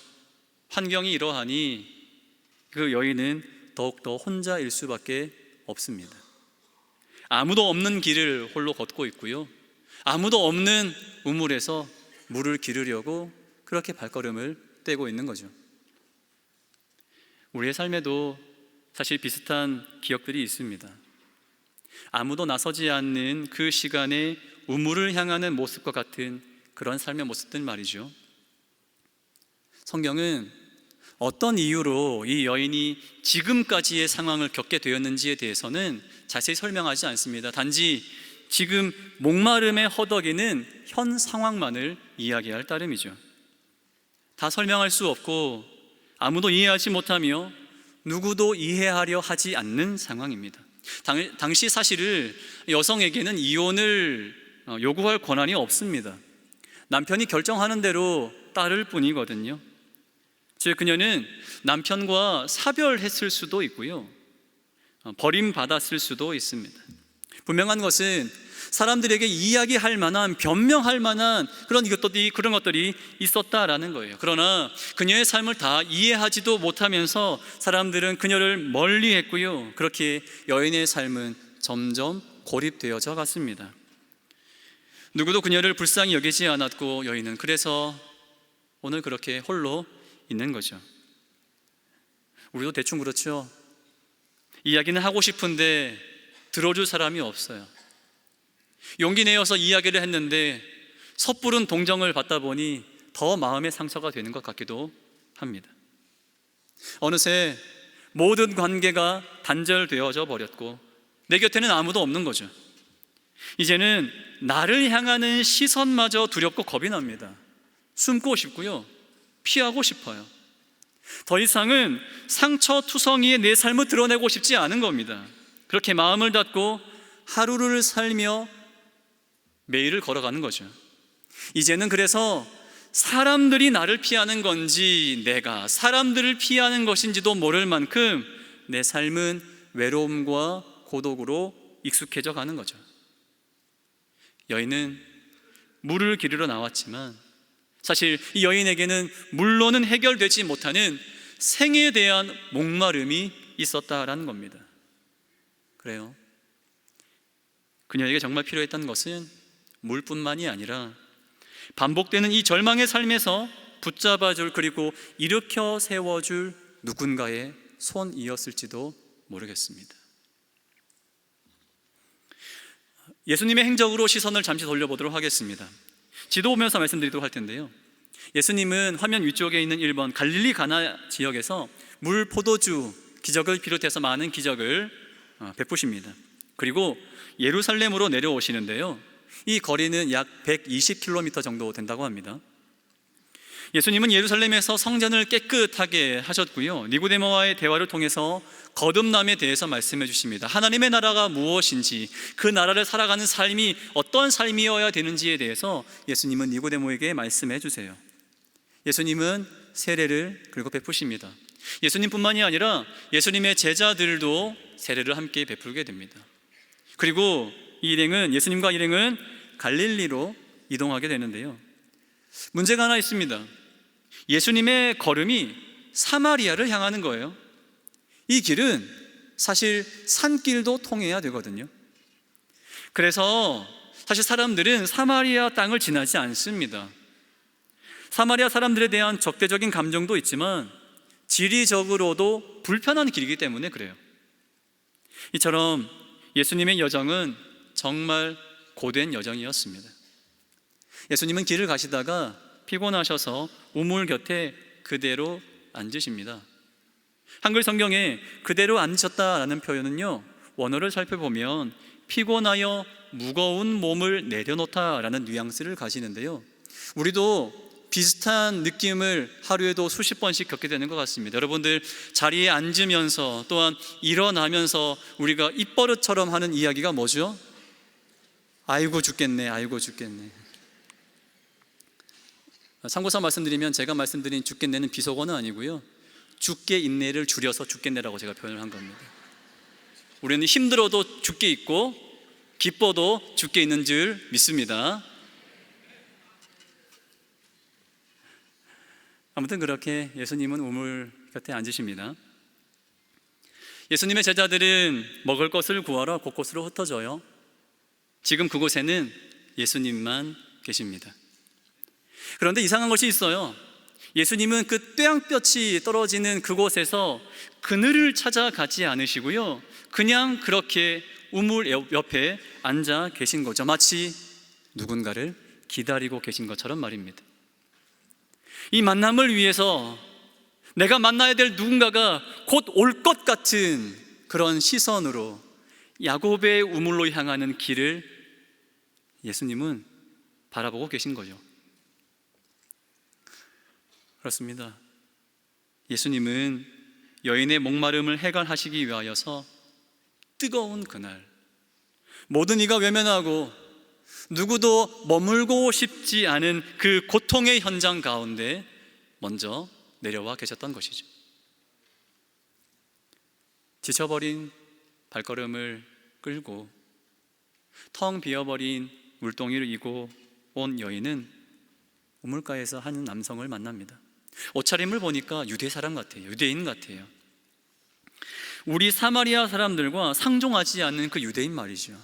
환경이 이러하니 그 여인은 더욱더 혼자일 수밖에 없습니다. 아무도 없는 길을 홀로 걷고 있고요. 아무도 없는 우물에서 물을 기르려고 그 그렇게 발걸음을 떼고 있는 거죠. 우리의 삶에도 사실 비슷한 기억들이 있습니다. 아무도 나서지 않는 그 시간에 우물을 향하는 모습과 같은 그런 삶의 모습들 말이죠. 성경은 어떤 이유로 이 여인이 지금까지의 상황을 겪게 되었는지에 대해서는 자세히 설명하지 않습니다. 단지 지금 목마름에 허덕이는 현 상황만을 이야기할 따름이죠. 다 설명할 수 없고 아무도 이해하지 못하며 누구도 이해하려 하지 않는 상황입니다. 당시 사실을 여성에게는 이혼을 요구할 권한이 없습니다. 남편이 결정하는 대로 따를 뿐이거든요. 즉 그녀는 남편과 사별했을 수도 있고요, 버림받았을 수도 있습니다. 분명한 것은 사람들에게 이야기할 만한, 변명할 만한 그런 것들이 있었다라는 거예요. 그러나 그녀의 삶을 다 이해하지도 못하면서 사람들은 그녀를 멀리했고요, 그렇게 여인의 삶은 점점 고립되어져 갔습니다. 누구도 그녀를 불쌍히 여기지 않았고 여인은 그래서 오늘 그렇게 홀로 있는 거죠. 우리도 대충 그렇죠. 이야기는 하고 싶은데 들어줄 사람이 없어요. 용기 내어서 이야기를 했는데 섣부른 동정을 받다 보니 더 마음의 상처가 되는 것 같기도 합니다. 어느새 모든 관계가 단절되어져 버렸고 내 곁에는 아무도 없는 거죠. 이제는 나를 향하는 시선마저 두렵고 겁이 납니다. 숨고 싶고요, 피하고 싶어요. 더 이상은 상처투성이의 내 삶을 드러내고 싶지 않은 겁니다. 그렇게 마음을 닫고 하루를 살며 매일을 걸어가는 거죠. 이제는 그래서 사람들이 나를 피하는 건지 내가 사람들을 피하는 것인지도 모를 만큼 내 삶은 외로움과 고독으로 익숙해져 가는 거죠. 여인은 물을 기르러 나왔지만 사실 이 여인에게는 물로는 해결되지 못하는 생에 대한 목마름이 있었다라는 겁니다. 그래요. 그녀에게 정말 필요했던 것은 물뿐만이 아니라 반복되는 이 절망의 삶에서 붙잡아줄, 그리고 일으켜 세워줄 누군가의 손이었을지도 모르겠습니다. 예수님의 행적으로 시선을 잠시 돌려보도록 하겠습니다. 지도 보면서 말씀드리도록 할 텐데요, 예수님은 화면 위쪽에 있는 1번 갈릴리 가나 지역에서 물 포도주 기적을 비롯해서 많은 기적을 베푸십니다. 그리고 예루살렘으로 내려오시는데요, 이 거리는 약 120km 정도 된다고 합니다. 예수님은 예루살렘에서 성전을 깨끗하게 하셨고요, 니고데모와의 대화를 통해서 거듭남에 대해서 말씀해 주십니다. 하나님의 나라가 무엇인지, 그 나라를 살아가는 삶이 어떤 삶이어야 되는지에 대해서 예수님은 니고데모에게 말씀해 주세요. 예수님은 세례를 그리고 베푸십니다. 예수님뿐만이 아니라 예수님의 제자들도 세례를 함께 베풀게 됩니다. 그리고 예수님과 일행은 갈릴리로 이동하게 되는데요, 문제가 하나 있습니다. 예수님의 걸음이 사마리아를 향하는 거예요. 이 길은 사실 산길도 통해야 되거든요. 그래서 사실 사람들은 사마리아 땅을 지나지 않습니다. 사마리아 사람들에 대한 적대적인 감정도 있지만 지리적으로도 불편한 길이기 때문에 그래요. 이처럼 예수님의 여정은 정말 고된 여정이었습니다. 예수님은 길을 가시다가 피곤하셔서 우물 곁에 그대로 앉으십니다. 한글 성경에 그대로 앉으셨다라는 표현은요, 원어를 살펴보면 피곤하여 무거운 몸을 내려놓다라는 뉘앙스를 가지는데요, 우리도 비슷한 느낌을 하루에도 수십 번씩 겪게 되는 것 같습니다. 여러분들 자리에 앉으면서 또한 일어나면서 우리가 입버릇처럼 하는 이야기가 뭐죠? 아이고 죽겠네, 아이고 죽겠네. 참고서 말씀드리면 제가 말씀드린 죽겠네는 비속어는 아니고요, 죽게 있네를 줄여서 죽겠네라고 제가 표현을 한 겁니다. 우리는 힘들어도 죽게 있고 기뻐도 죽게 있는 줄 믿습니다. 아무튼 그렇게 예수님은 우물 곁에 앉으십니다. 예수님의 제자들은 먹을 것을 구하러 곳곳으로 흩어져요. 지금 그곳에는 예수님만 계십니다. 그런데 이상한 것이 있어요. 예수님은 그 뙤양볕이 떨어지는 그곳에서 그늘을 찾아가지 않으시고요, 그냥 그렇게 우물 옆에 앉아 계신 거죠. 마치 누군가를 기다리고 계신 것처럼 말입니다. 이 만남을 위해서 내가 만나야 될 누군가가 곧 올 것 같은 그런 시선으로 야곱의 우물로 향하는 길을 예수님은 바라보고 계신 거죠. 그렇습니다. 예수님은 여인의 목마름을 해결하시기 위하여서 뜨거운 그날, 모든 이가 외면하고 누구도 머물고 싶지 않은 그 고통의 현장 가운데 먼저 내려와 계셨던 것이죠. 지쳐버린 발걸음을 끌고 텅 비어버린 물동이를 이고 온 여인은 우물가에서 한 남성을 만납니다. 옷차림을 보니까 유대 사람 같아요. 유대인 같아요. 우리 사마리아 사람들과 상종하지 않는 그 유대인 말이죠.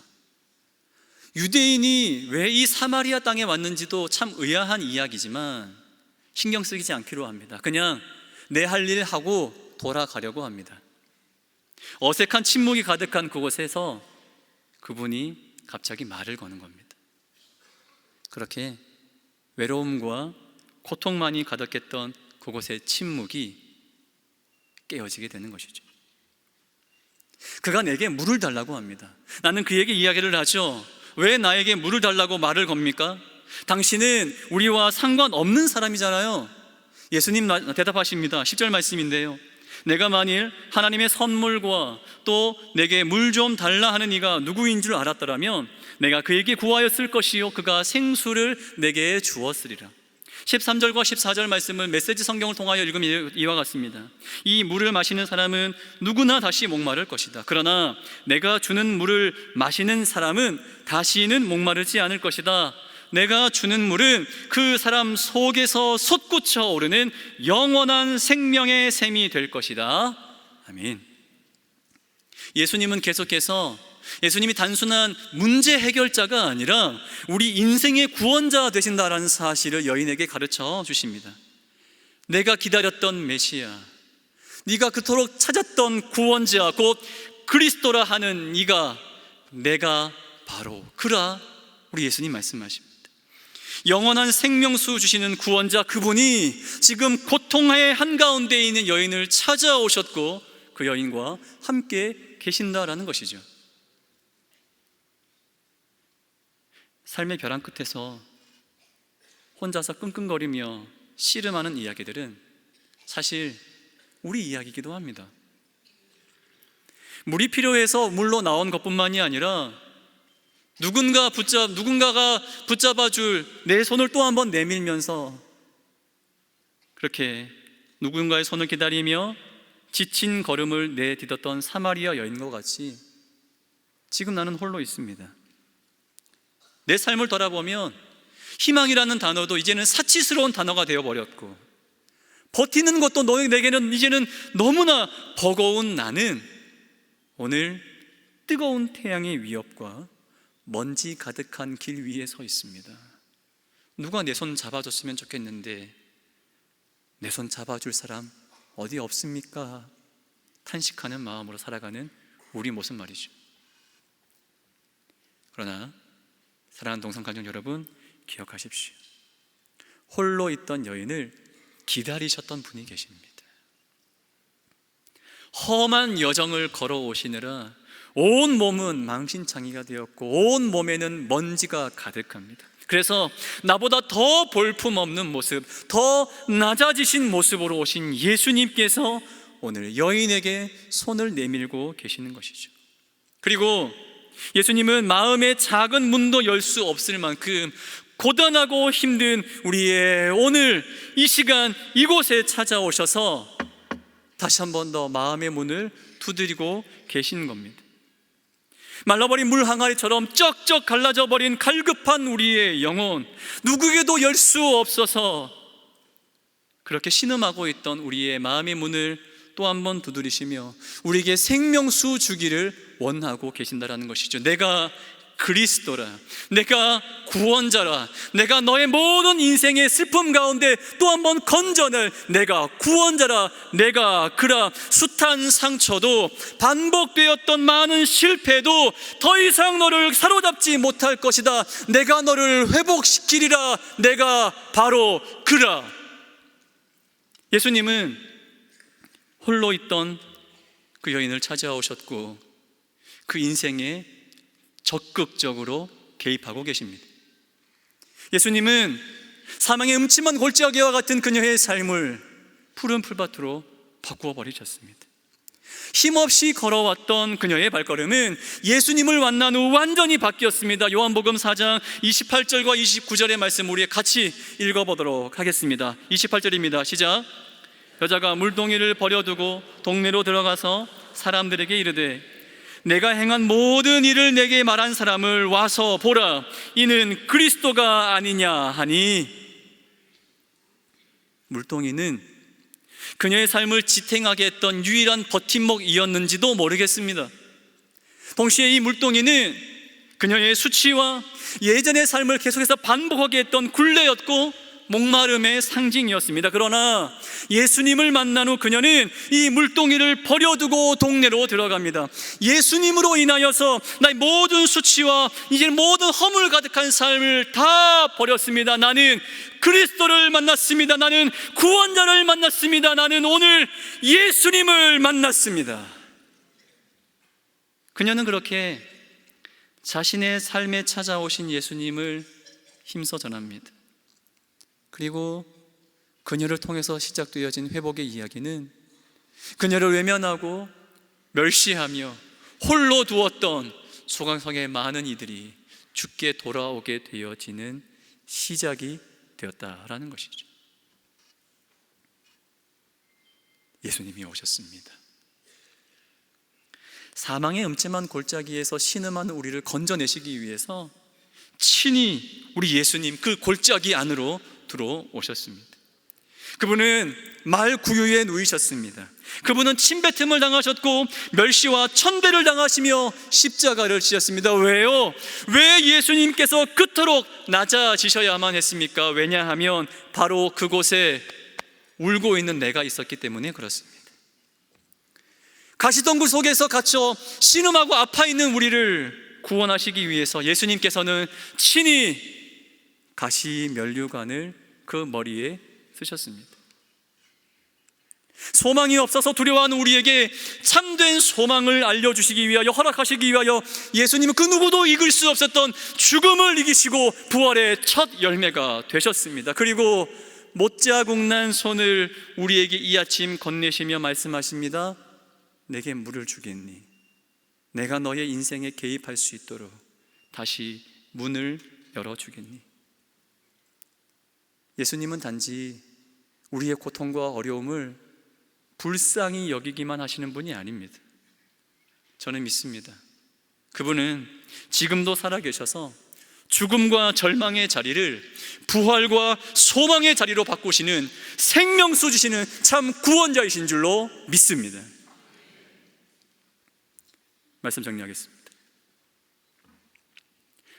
유대인이 왜 이 사마리아 땅에 왔는지도 참 의아한 이야기지만 신경 쓰이지 않기로 합니다. 그냥 내 할 일 하고 돌아가려고 합니다. 어색한 침묵이 가득한 그곳에서 그분이 갑자기 말을 거는 겁니다. 그렇게 외로움과 고통만이 가득했던 그곳의 침묵이 깨어지게 되는 것이죠. 그가 내게 물을 달라고 합니다. 나는 그에게 이야기를 하죠. 왜 나에게 물을 달라고 말을 겁니까? 당신은 우리와 상관없는 사람이잖아요. 예수님 대답하십니다. 10절 말씀인데요, 내가 만일 하나님의 선물과 또 내게 물 좀 달라 하는 이가 누구인 줄 알았더라면 내가 그에게 구하였을 것이요 그가 생수를 내게 주었으리라. 13절과 14절 말씀은 메시지 성경을 통하여 읽으면 이와 같습니다. 이 물을 마시는 사람은 누구나 다시 목마를 것이다. 그러나 내가 주는 물을 마시는 사람은 다시는 목마르지 않을 것이다. 내가 주는 물은 그 사람 속에서 솟구쳐 오르는 영원한 생명의 샘이 될 것이다. 아멘. 예수님은 계속해서 예수님이 단순한 문제 해결자가 아니라 우리 인생의 구원자 되신다라는 사실을 여인에게 가르쳐 주십니다. 내가 기다렸던 메시아, 네가 그토록 찾았던 구원자, 곧 그리스도라 하는 이가 내가 바로 그라. 우리 예수님 말씀하십니다. 영원한 생명수 주시는 구원자, 그분이 지금 고통의 한가운데 있는 여인을 찾아오셨고 그 여인과 함께 계신다라는 것이죠. 삶의 벼랑 끝에서 혼자서 끙끙거리며 씨름하는 이야기들은 사실 우리 이야기이기도 합니다. 물이 필요해서 물로 나온 것뿐만이 아니라 누군가가 붙잡아줄 내 손을 또 한 번 내밀면서 그렇게 누군가의 손을 기다리며 지친 걸음을 내딛었던 사마리아 여인과 같이 지금 나는 홀로 있습니다. 내 삶을 돌아보면 희망이라는 단어도 이제는 사치스러운 단어가 되어버렸고, 버티는 것도 내게는 이제는 너무나 버거운 나는 오늘 뜨거운 태양의 위협과 먼지 가득한 길 위에 서 있습니다. 누가 내 손 잡아줬으면 좋겠는데 내 손 잡아줄 사람 어디 없습니까? 탄식하는 마음으로 살아가는 우리 모습 말이죠. 그러나 사랑하는 동성가족 여러분, 기억하십시오. 홀로 있던 여인을 기다리셨던 분이 계십니다. 험한 여정을 걸어오시느라 온 몸은 망신창이가 되었고 온 몸에는 먼지가 가득합니다. 그래서 나보다 더 볼품없는 모습, 더 낮아지신 모습으로 오신 예수님께서 오늘 여인에게 손을 내밀고 계시는 것이죠. 그리고 예수님은 마음의 작은 문도 열 수 없을 만큼 고단하고 힘든 우리의 오늘 이 시간 이곳에 찾아오셔서 다시 한 번 더 마음의 문을 두드리고 계시는 겁니다. 말라버린 물 항아리처럼 쩍쩍 갈라져 버린 갈급한 우리의 영혼, 누구에게도 열 수 없어서 그렇게 신음하고 있던 우리의 마음의 문을 또 한 번 두드리시며 우리에게 생명수 주기를 원하고 계신다라는 것이죠. 내가 그리스도라, 내가 구원자라, 내가 너의 모든 인생의 슬픔 가운데 또 한 번 건져낼 내가 구원자라, 내가 그라. 숱한 상처도 반복되었던 많은 실패도 더 이상 너를 사로잡지 못할 것이다. 내가 너를 회복시키리라, 내가 바로 그라. 예수님은 홀로 있던 그 여인을 찾아오셨고 그 인생에 적극적으로 개입하고 계십니다. 예수님은 사망의 음침한 골짜기와 같은 그녀의 삶을 푸른 풀밭으로 바꾸어 버리셨습니다. 힘없이 걸어왔던 그녀의 발걸음은 예수님을 만난 후 완전히 바뀌었습니다. 요한복음 4장 28절과 29절의 말씀 우리 같이 읽어보도록 하겠습니다. 28절입니다. 시작. 여자가 물동이를 버려두고 동네로 들어가서 사람들에게 이르되 내가 행한 모든 일을 내게 말한 사람을 와서 보라, 이는 그리스도가 아니냐 하니. 물동이는 그녀의 삶을 지탱하게 했던 유일한 버팀목이었는지도 모르겠습니다. 동시에 이 물동이는 그녀의 수치와 예전의 삶을 계속해서 반복하게 했던 굴레였고 목마름의 상징이었습니다. 그러나 예수님을 만난 후 그녀는 이 물동이를 버려두고 동네로 들어갑니다. 예수님으로 인하여서 나의 모든 수치와 이제 모든 허물 가득한 삶을 다 버렸습니다. 나는 그리스도를 만났습니다. 나는 구원자를 만났습니다. 나는 오늘 예수님을 만났습니다. 그녀는 그렇게 자신의 삶에 찾아오신 예수님을 힘써 전합니다. 그리고 그녀를 통해서 시작되어진 회복의 이야기는 그녀를 외면하고 멸시하며 홀로 두었던 소강성의 많은 이들이 죽게 돌아오게 되어지는 시작이 되었다라는 것이죠. 예수님이 오셨습니다. 사망의 음침한 골짜기에서 신음하는 우리를 건져내시기 위해서 친히 우리 예수님 그 골짜기 안으로 들어오셨습니다. 그분은 말 구유에 누이셨습니다. 그분은 침뱉음을 당하셨고 멸시와 천대를 당하시며 십자가를 지셨습니다. 왜요? 왜 예수님께서 그토록 낮아지셔야만 했습니까? 왜냐하면 바로 그곳에 울고 있는 내가 있었기 때문에 그렇습니다. 가시덩굴 속에서 갇혀 신음하고 아파 있는 우리를 구원하시기 위해서 예수님께서는 친히 가시 면류관을 그 머리에 쓰셨습니다. 소망이 없어서 두려워하는 우리에게 참된 소망을 알려주시기 위하여, 허락하시기 위하여 예수님은 그 누구도 이길 수 없었던 죽음을 이기시고 부활의 첫 열매가 되셨습니다. 그리고 못자국난 손을 우리에게 이 아침 건네시며 말씀하십니다. 내게 물을 주겠니? 내가 너의 인생에 개입할 수 있도록 다시 문을 열어주겠니? 예수님은 단지 우리의 고통과 어려움을 불쌍히 여기기만 하시는 분이 아닙니다. 저는 믿습니다. 그분은 지금도 살아계셔서 죽음과 절망의 자리를 부활과 소망의 자리로 바꾸시는 생명수 주시는 참 구원자이신 줄로 믿습니다. 말씀 정리하겠습니다.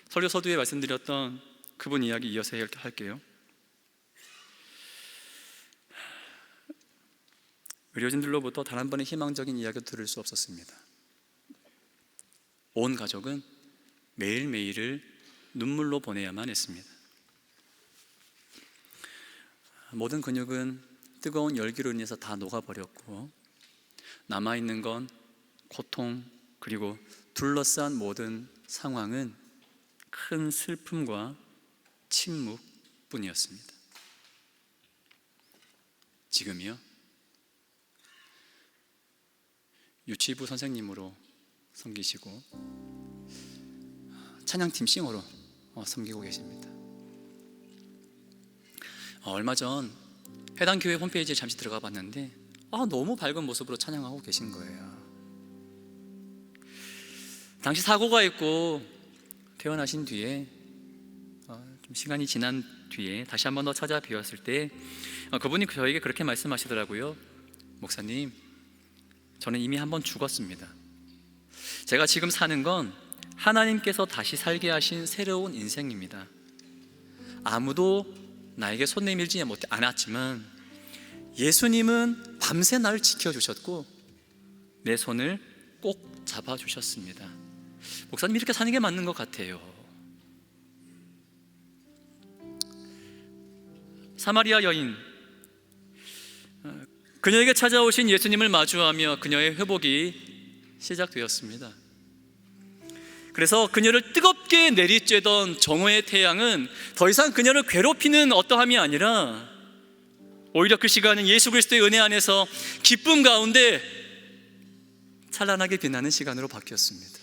설교 서두에 말씀드렸던 그분 이야기 이어서 할게요. 의료진들로부터 단 한 번의 희망적인 이야기도 들을 수 없었습니다. 온 가족은 매일매일을 눈물로 보내야만 했습니다. 모든 근육은 뜨거운 열기로 인해서 다 녹아버렸고 남아있는 건 고통 그리고 둘러싼 모든 상황은 큰 슬픔과 침묵뿐이었습니다. 지금이요? 유치부 선생님으로 섬기시고 찬양팀 싱어로 섬기고 계십니다. 얼마 전 해당 교회 홈페이지에 잠시 들어가 봤는데 너무 밝은 모습으로 찬양하고 계신 거예요. 당시 사고가 있고 퇴원하신 뒤에 좀 시간이 지난 뒤에 다시 한 번 더 찾아뵈었을 때 그분이 저에게 그렇게 말씀하시더라고요. 목사님, 저는 이미 한 번 죽었습니다. 제가 지금 사는 건 하나님께서 다시 살게 하신 새로운 인생입니다. 아무도 나에게 손 내밀지 않았지만 예수님은 밤새 나를 지켜주셨고 내 손을 꼭 잡아주셨습니다. 목사님, 이렇게 사는 게 맞는 것 같아요. 사마리아 여인, 그녀에게 찾아오신 예수님을 마주하며 그녀의 회복이 시작되었습니다. 그래서 그녀를 뜨겁게 내리쬐던 정오의 태양은 더 이상 그녀를 괴롭히는 어떠함이 아니라 오히려 그 시간은 예수 그리스도의 은혜 안에서 기쁨 가운데 찬란하게 빛나는 시간으로 바뀌었습니다.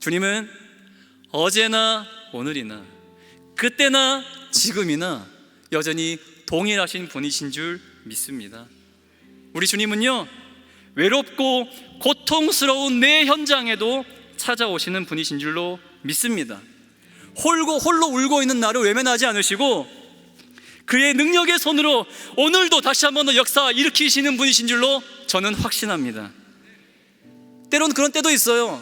주님은 어제나 오늘이나 그때나 지금이나 여전히 동일하신 분이신 줄 믿습니다. 우리 주님은요, 외롭고 고통스러운 내 현장에도 찾아오시는 분이신 줄로 믿습니다. 홀로 울고 있는 나를 외면하지 않으시고 그의 능력의 손으로 오늘도 다시 한 번 더 역사 일으키시는 분이신 줄로 저는 확신합니다. 때론 그런 때도 있어요.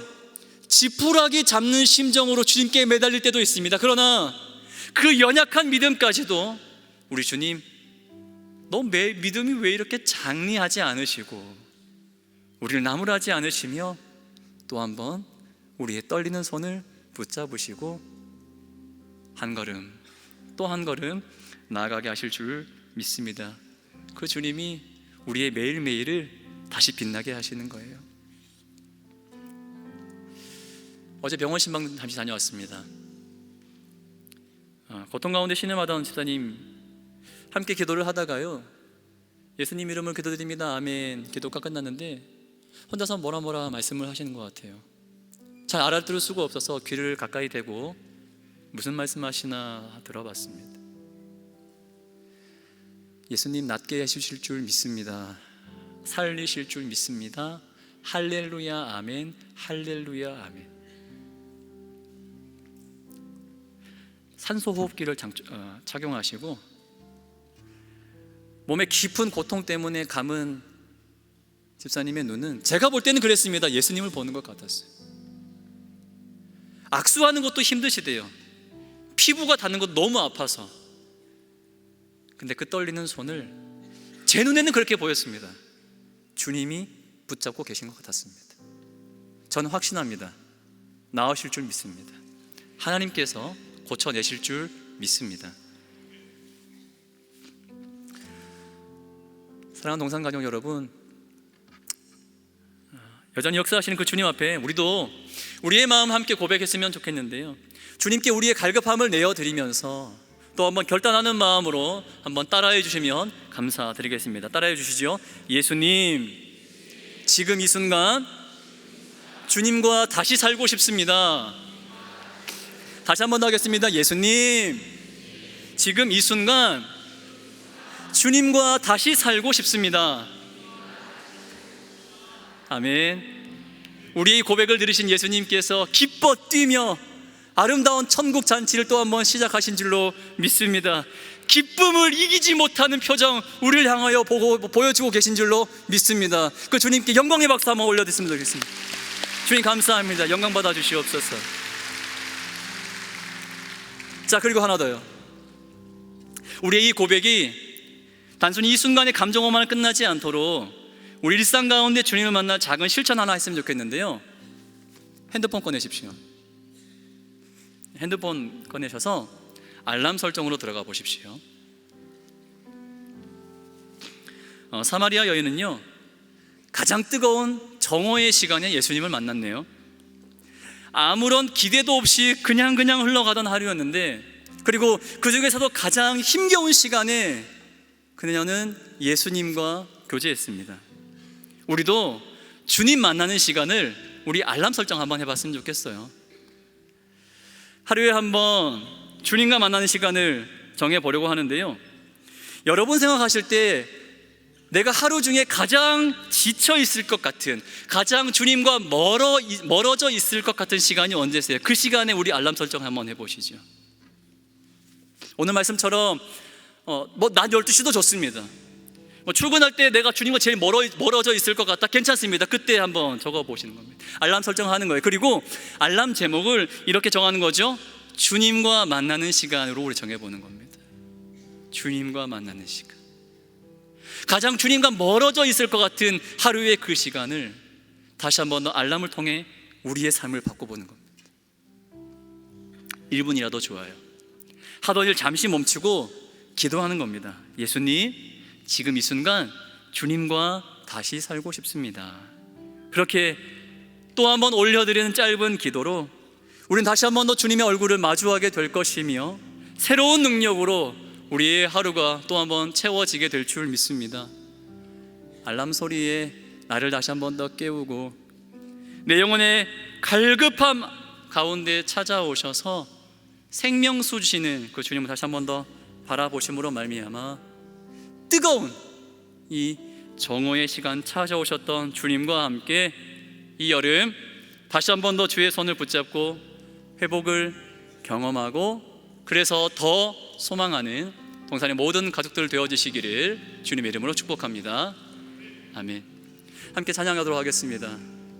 지푸라기 잡는 심정으로 주님께 매달릴 때도 있습니다. 그러나 그 연약한 믿음까지도 우리 주님, 너 믿음이 왜 이렇게 장리하지 않으시고 우리를 나무라지 않으시며 또 한 번 우리의 떨리는 손을 붙잡으시고 한 걸음 또 한 걸음 나아가게 하실 줄 믿습니다. 그 주님이 우리의 매일매일을 다시 빛나게 하시는 거예요. 어제 병원 신방 잠시 다녀왔습니다. 고통 가운데 신음하던 집사님 함께 기도를 하다가요, 예수님 이름을 기도드립니다, 아멘 기도가 끝났는데 혼자서 뭐라 말씀을 하시는 것 같아요. 잘 알아들을 수가 없어서 귀를 가까이 대고 무슨 말씀하시나 들어봤습니다. 예수님 낫게 해주실 줄 믿습니다. 살리실 줄 믿습니다. 할렐루야 아멘, 할렐루야 아멘. 산소호흡기를 착용하시고 몸에 깊은 고통 때문에 감은 집사님의 눈은 제가 볼 때는 그랬습니다. 예수님을 보는 것 같았어요. 악수하는 것도 힘드시대요. 피부가 닿는 것도 너무 아파서. 근데 그 떨리는 손을 제 눈에는 그렇게 보였습니다. 주님이 붙잡고 계신 것 같았습니다. 저는 확신합니다. 나으실 줄 믿습니다. 하나님께서 고쳐내실 줄 믿습니다. 사랑하는 동산가족 여러분, 여전히 역사하시는 그 주님 앞에 우리도 우리의 마음 함께 고백했으면 좋겠는데요, 주님께 우리의 갈급함을 내어드리면서 또 한번 결단하는 마음으로 한번 따라해 주시면 감사드리겠습니다. 따라해 주시죠. 예수님, 지금 이 순간 주님과 다시 살고 싶습니다. 다시 한번 더 하겠습니다. 예수님, 지금 이 순간 주님과 다시 살고 싶습니다. 아멘. 우리의 고백을 들으신 예수님께서 기뻐 뛰며 아름다운 천국 잔치를 또 한번 시작하신 줄로 믿습니다. 기쁨을 이기지 못하는 표정 우리를 향하여 보여주고 계신 줄로 믿습니다. 그 주님께 영광의 박수 한번 올려드렸으면 좋겠습니다. 주님 감사합니다. 영광 받아 주시옵소서. 자, 그리고 하나 더요. 우리의 이 고백이 단순히 이 순간의 감정어만 끝나지 않도록 우리 일상 가운데 주님을 만나 작은 실천 하나 했으면 좋겠는데요, 핸드폰 꺼내십시오. 핸드폰 꺼내셔서 알람 설정으로 들어가 보십시오. 사마리아 여인은요, 가장 뜨거운 정오의 시간에 예수님을 만났네요. 아무런 기대도 없이 그냥 흘러가던 하루였는데, 그리고 그 중에서도 가장 힘겨운 시간에 그녀는 예수님과 교제했습니다. 우리도 주님 만나는 시간을 우리 알람 설정 한번 해봤으면 좋겠어요. 하루에 한번 주님과 만나는 시간을 정해보려고 하는데요, 여러분 생각하실 때 내가 하루 중에 가장 지쳐 있을 것 같은, 가장 주님과 멀어져 있을 것 같은 시간이 언제세요? 그 시간에 우리 알람 설정 한번 해보시죠. 오늘 말씀처럼 낮 12시도 좋습니다. 출근할 때 내가 주님과 제일 멀어져 있을 것 같다, 괜찮습니다. 그때 한번 적어 보시는 겁니다. 알람 설정하는 거예요. 그리고 알람 제목을 이렇게 정하는 거죠. 주님과 만나는 시간으로 우리 정해보는 겁니다. 주님과 만나는 시간. 가장 주님과 멀어져 있을 것 같은 하루의 그 시간을 다시 한번 더 알람을 통해 우리의 삶을 바꿔보는 겁니다. 1분이라도 좋아요. 하던 일 잠시 멈추고 기도하는 겁니다. 예수님, 지금 이 순간 주님과 다시 살고 싶습니다. 그렇게 또 한번 올려드리는 짧은 기도로 우리는 다시 한번 더 주님의 얼굴을 마주하게 될 것이며 새로운 능력으로 우리의 하루가 또 한번 채워지게 될 줄 믿습니다. 알람 소리에 나를 다시 한번 더 깨우고 내 영혼의 갈급함 가운데 찾아오셔서 생명수 주시는 그 주님을 다시 한번 더 바라보심으로 말미암아 뜨거운 이 정오의 시간 찾아오셨던 주님과 함께 이 여름 다시 한번 더 주의 손을 붙잡고 회복을 경험하고 그래서 더 소망하는 동산의 모든 가족들 되어주시기를 주님의 이름으로 축복합니다. 아멘. 함께 찬양하도록 하겠습니다.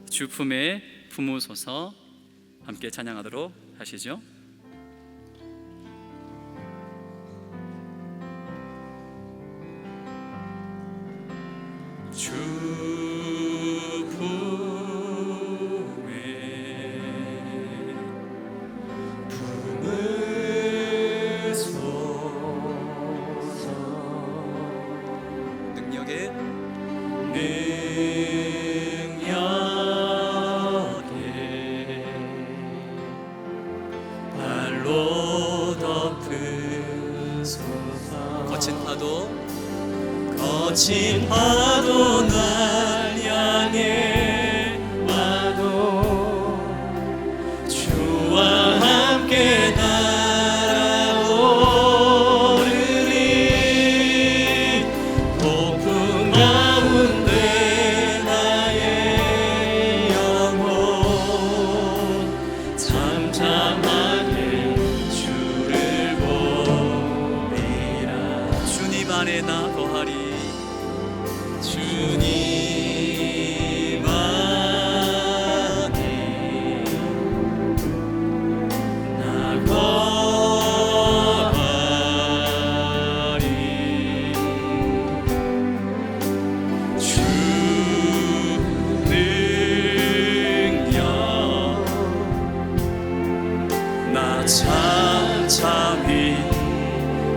주 품에 품으소서. 함께 찬양하도록 하시죠. 주 품에 품으소서. 능력에 발로 덮으소서. 거친 파도 날 향해 와도 주와 함께 날아오르리. 폭풍 가운데 나의 영혼 잠잠하게 주를 보리라. 주님 안에 나 거하리. 주님 안에 나 거하리. 주 능력 나 잠잠히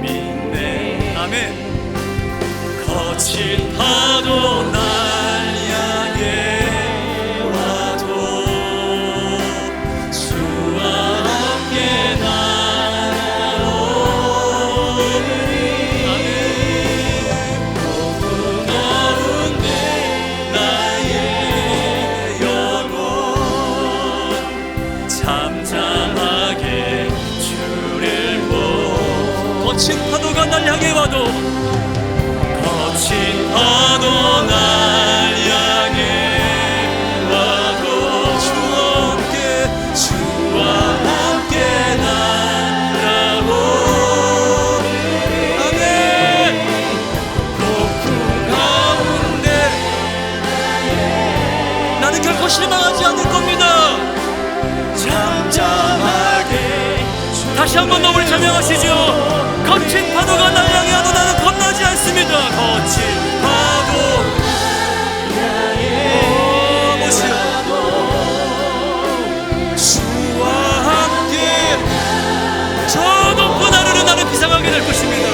믿네. 아멘. 거친 파도 날 향해 와도 주와 함께 날아오르리. 폭풍 가운데 나의 영혼 잠잠하게 주를 거친 파도가 날 향해 와도 거친 파도 날 향해 와도 주와 함께 날아오르리. 아멘. 폭풍 가운데 나는 결코 실망하지 않을 겁니다. 잠잠하게 다시 한번 더 우리 찬양하시죠. 거친 파도가 날 향해 와도 나는 겁나지 않습니다. 거친 파도 주와 함께 저 높은 하늘을 나는 비상하게 될 것입니다.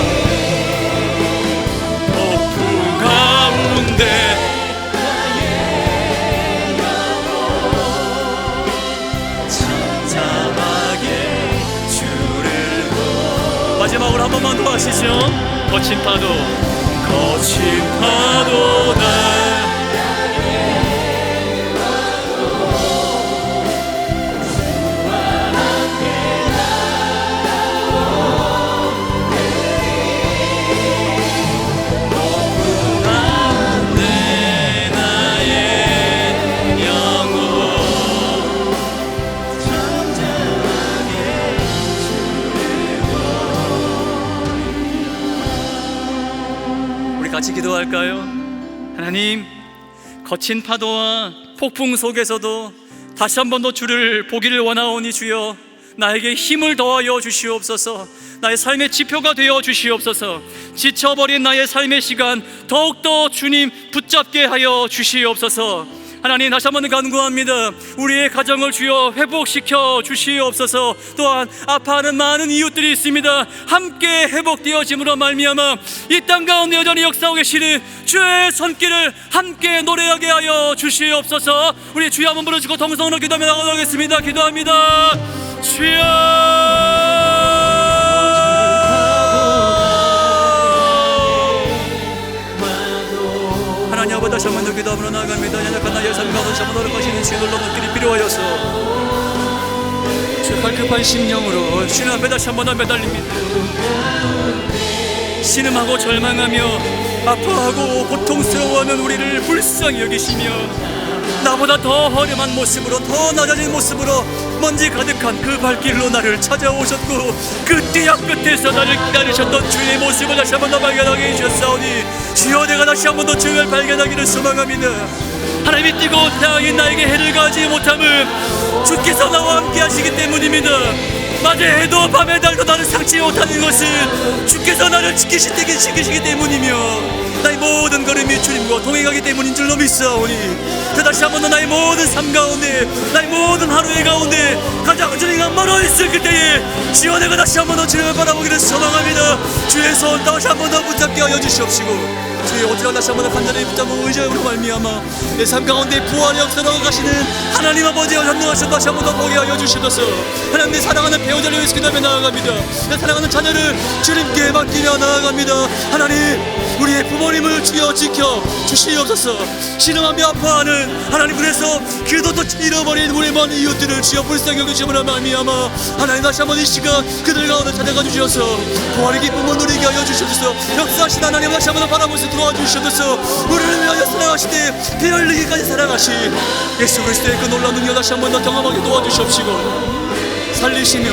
폭풍 가운데 잠잠하게 주를 마지막으로 한 번만 더 하시죠. 거친 파도 날 같이 기도할 기도할까요? 하나님, 거친 파도와 폭풍 속에서도 다시 한 번 더 주를 보기를 원하오니 주여, 나에게 힘을 더하여 주시옵소서. 나의 삶의 지표가 되어 주시옵소서. 지쳐버린 나의 삶의 시간 더욱더 주님 붙잡게 하여 주시옵소서. 하나님, 다시 한번 간구합니다. 우리의 가정을 주여 회복시켜 주시옵소서. 또한 아파하는 많은 이웃들이 있습니다. 함께 회복되어짐으로 말미암아 이 땅 가운데 여전히 역사하고 계시는 주의 손길을 함께 노래하게 하여 주시옵소서. 우리 주여 한번 부르시고 동성으로 기도하며 나가겠습니다. 기도합니다. 주여, 하나님 아버지, 다시 한번 더 기도하며 나아갑니다. 연약한 나의 삶 가운데 다시 한번 노력하시는 주의 놀라운 길이 필요하여서 주의 갈급한 심령으로 주님 앞에 다시 한번 더 매달립니다. 신음하고 절망하며 아파하고 고통스러워하는 우리를 불쌍히 여기시며 나보다 더 허름한 모습으로, 더 낮아진 모습으로 먼지 가득한 그 발길로 나를 찾아오셨고 그 띠약 끝에서 나를 기다리셨던 주의 모습을 다시 한 번 더 발견하게 해주셨사오니 주여, 내가 다시 한 번 더 주를 발견하기를 소망합니다. 하나님이 뜨거운 태양이 나에게 해를 가하지 못함은 주께서 나와 함께 하시기 때문입니다. 낮에 해도 밤에 달도 나를 상치 못하는 것은 주께서 나를 지키시기 때문이며 나의 모든 걸음이 주님과 동행하기 때문인 줄로 믿사오니 다시 한 번 더 나의 모든 삶 가운데, 나의 모든 하루의 가운데 가장 주님과 멀어 있을 그때에 주여, 내가 다시 한 번 더 주님을 바라보기를 소망합니다. 주의 손 다시 한 번 더 붙잡게 하여 주시옵시고 주의 어찌나 다시 한 번 더 간절히 붙잡은 의지로 말미암아 내 삶 가운데 부활의 역사로 가시는 하나님 아버지의 전능하신 다시 한 번 더 보게 하여 주시옵소서. 하나님, 내 사랑하는 배우자를 위해서 기도하며 나아갑니다. 내 사랑하는 자녀를 주님께 맡기며 나아갑니다. 하나님, 우리의 부모님을 주여 지켜 주시옵소서. 신음하며 아파하는 하나님, 그래서 기도도 잃어버린 우리 많은 이웃들을 주여 불쌍히 여기시므로 말미암아 하나님, 다시 한번 이 시간 그들 가운데 찾아가 주셔서 부활의 기쁨을 누리게 하여 주시옵소서. 역사하신 하나님, 다시 한번 바라보면서 도와주시옵소서. 우리를 위하여 사랑하시되 피 흘리기까지 사랑하신 예수 그리스도의 그 놀라운 능력 다시 한번 더 경험하게 도와주시옵시고 살리시며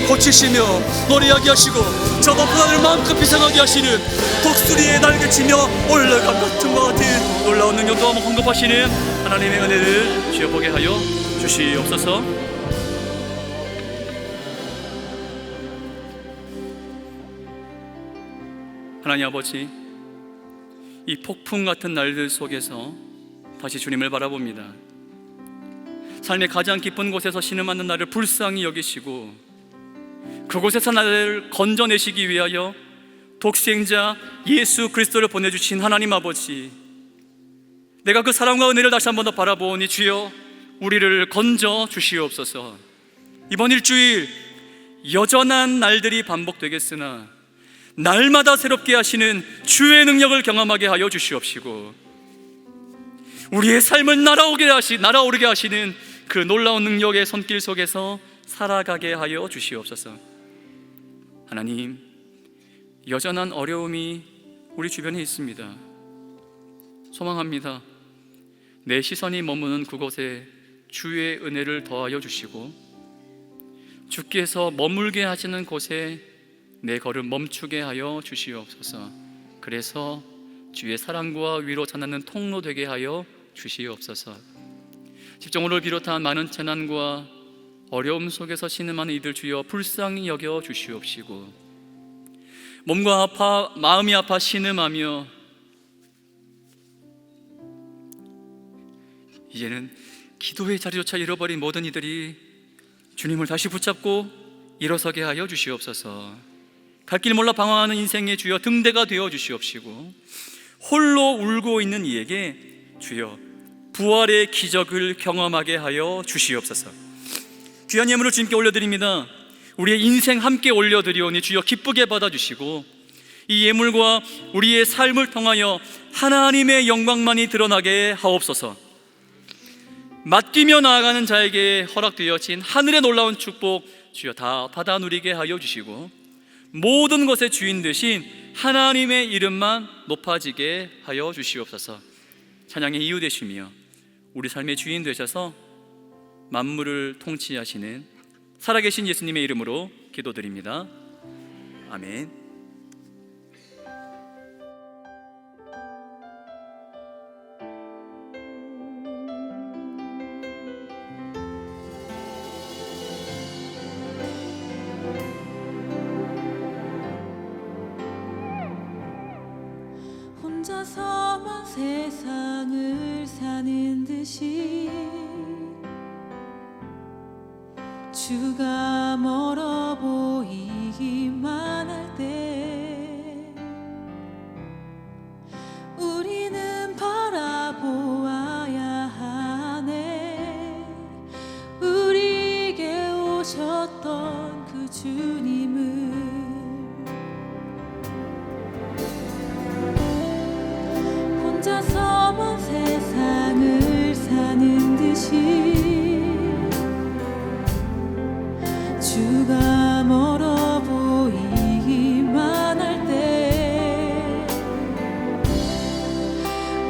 고치시며 노래하게 하시고 저 높은 하늘을 마음껏 비상하게 하시는 독수리의 날개치며 올라간 같은과 같은 놀라운 능력도 한번 공급하시는 하나님의 은혜를 주여 보게 하여 주시옵소서. 하나님 아버지, 이 폭풍 같은 날들 속에서 다시 주님을 바라봅니다. 삶의 가장 깊은 곳에서 신음하는 나를 불쌍히 여기시고 그곳에서 나를 건져내시기 위하여 독생자 예수 그리스도를 보내주신 하나님 아버지, 내가 그 사랑과 은혜를 다시 한 번 더 바라보니 주여, 우리를 건져 주시옵소서. 이번 일주일 여전한 날들이 반복되겠으나 날마다 새롭게 하시는 주의 능력을 경험하게 하여 주시옵시고 우리의 삶을 날아오르게 하시는 그 놀라운 능력의 손길 속에서 살아가게 하여 주시옵소서. 하나님, 여전한 어려움이 우리 주변에 있습니다. 소망합니다. 내 시선이 머무는 그곳에 주의 은혜를 더하여 주시고 주께서 머물게 하시는 곳에 내 걸음 멈추게 하여 주시옵소서. 그래서 주의 사랑과 위로 전하는 통로 되게 하여 주시옵소서. 집정호를 비롯한 많은 재난과 어려움 속에서 신음하는 이들 주여 불쌍히 여겨 주시옵시고 몸과 아파 마음이 아파 신음하며 이제는 기도의 자리조차 잃어버린 모든 이들이 주님을 다시 붙잡고 일어서게 하여 주시옵소서. 갈 길 몰라 방황하는 인생의 주여 등대가 되어 주시옵시고 홀로 울고 있는 이에게 주여 부활의 기적을 경험하게 하여 주시옵소서. 귀한 예물을 주님께 올려드립니다. 우리의 인생 함께 올려드리오니 주여 기쁘게 받아주시고 이 예물과 우리의 삶을 통하여 하나님의 영광만이 드러나게 하옵소서. 맡기며 나아가는 자에게 허락되어진 하늘의 놀라운 축복 주여 다 받아 누리게 하여 주시고 모든 것의 주인 되신 하나님의 이름만 높아지게 하여 주시옵소서. 찬양의 이유 되시며 우리 삶의 주인 되셔서 만물을 통치하시는 살아계신 예수님의 이름으로 기도드립니다. 아멘. 세상을 사는 듯이 주가 멀어 보이기만 할 때 우리는 바라보아야 하네. 우리에게 오셨던 그 주님을 혼자서 먼 세상을 사는 듯이 주가 멀어 보이기만 할 때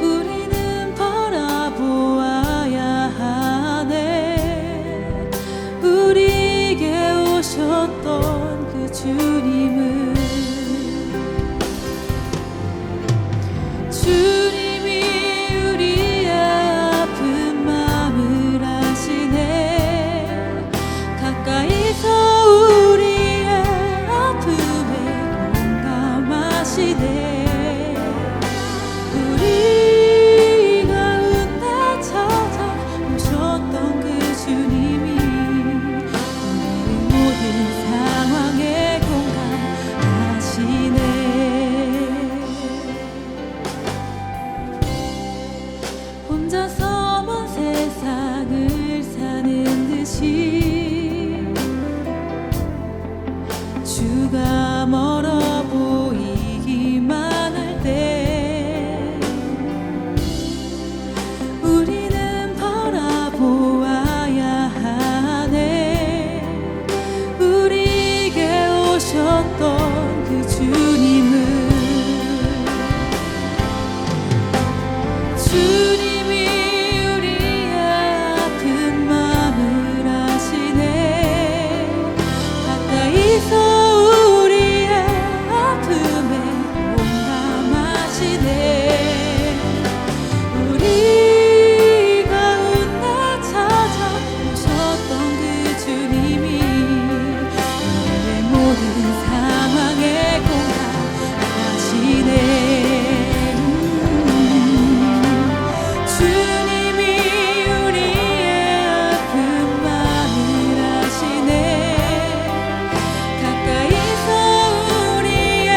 우리는 바라보아야 하네. 우리에게 오셨던 그 주님을 주님이 우리의 아픈 마음을 아시네. 가까이서 우리의 아픔에 공감하시네. 우리 가운데 찾아오셨던 그 주님이 우리의 모든 상황에 공감하시네. 혼자서 먼 세상을 사는 듯이 주가 멀어 보이기만 할 때 우리는 바라보아야 하네. 우리에게 오셨던 그 주님을 주님이 우리의 아픈 마음을 아시네. 가까이서 우리의 아픔에 공감하시네. 우리 가운데 찾아오셨던 그 주님이 우리의 모든 상황에 공감하시네. 주님이 우리의 아픈 마음을 아시네. 가까이서 우리의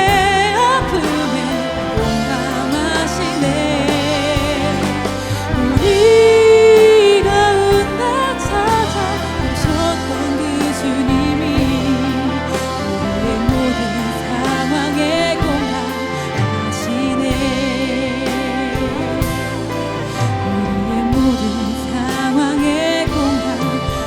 아픔에 공감하시네. 우리 가운데 찾아오셨던 그 주님이 우리의 모든 상황에 공감하시네. 우리의 모든 상황에 공감하시네.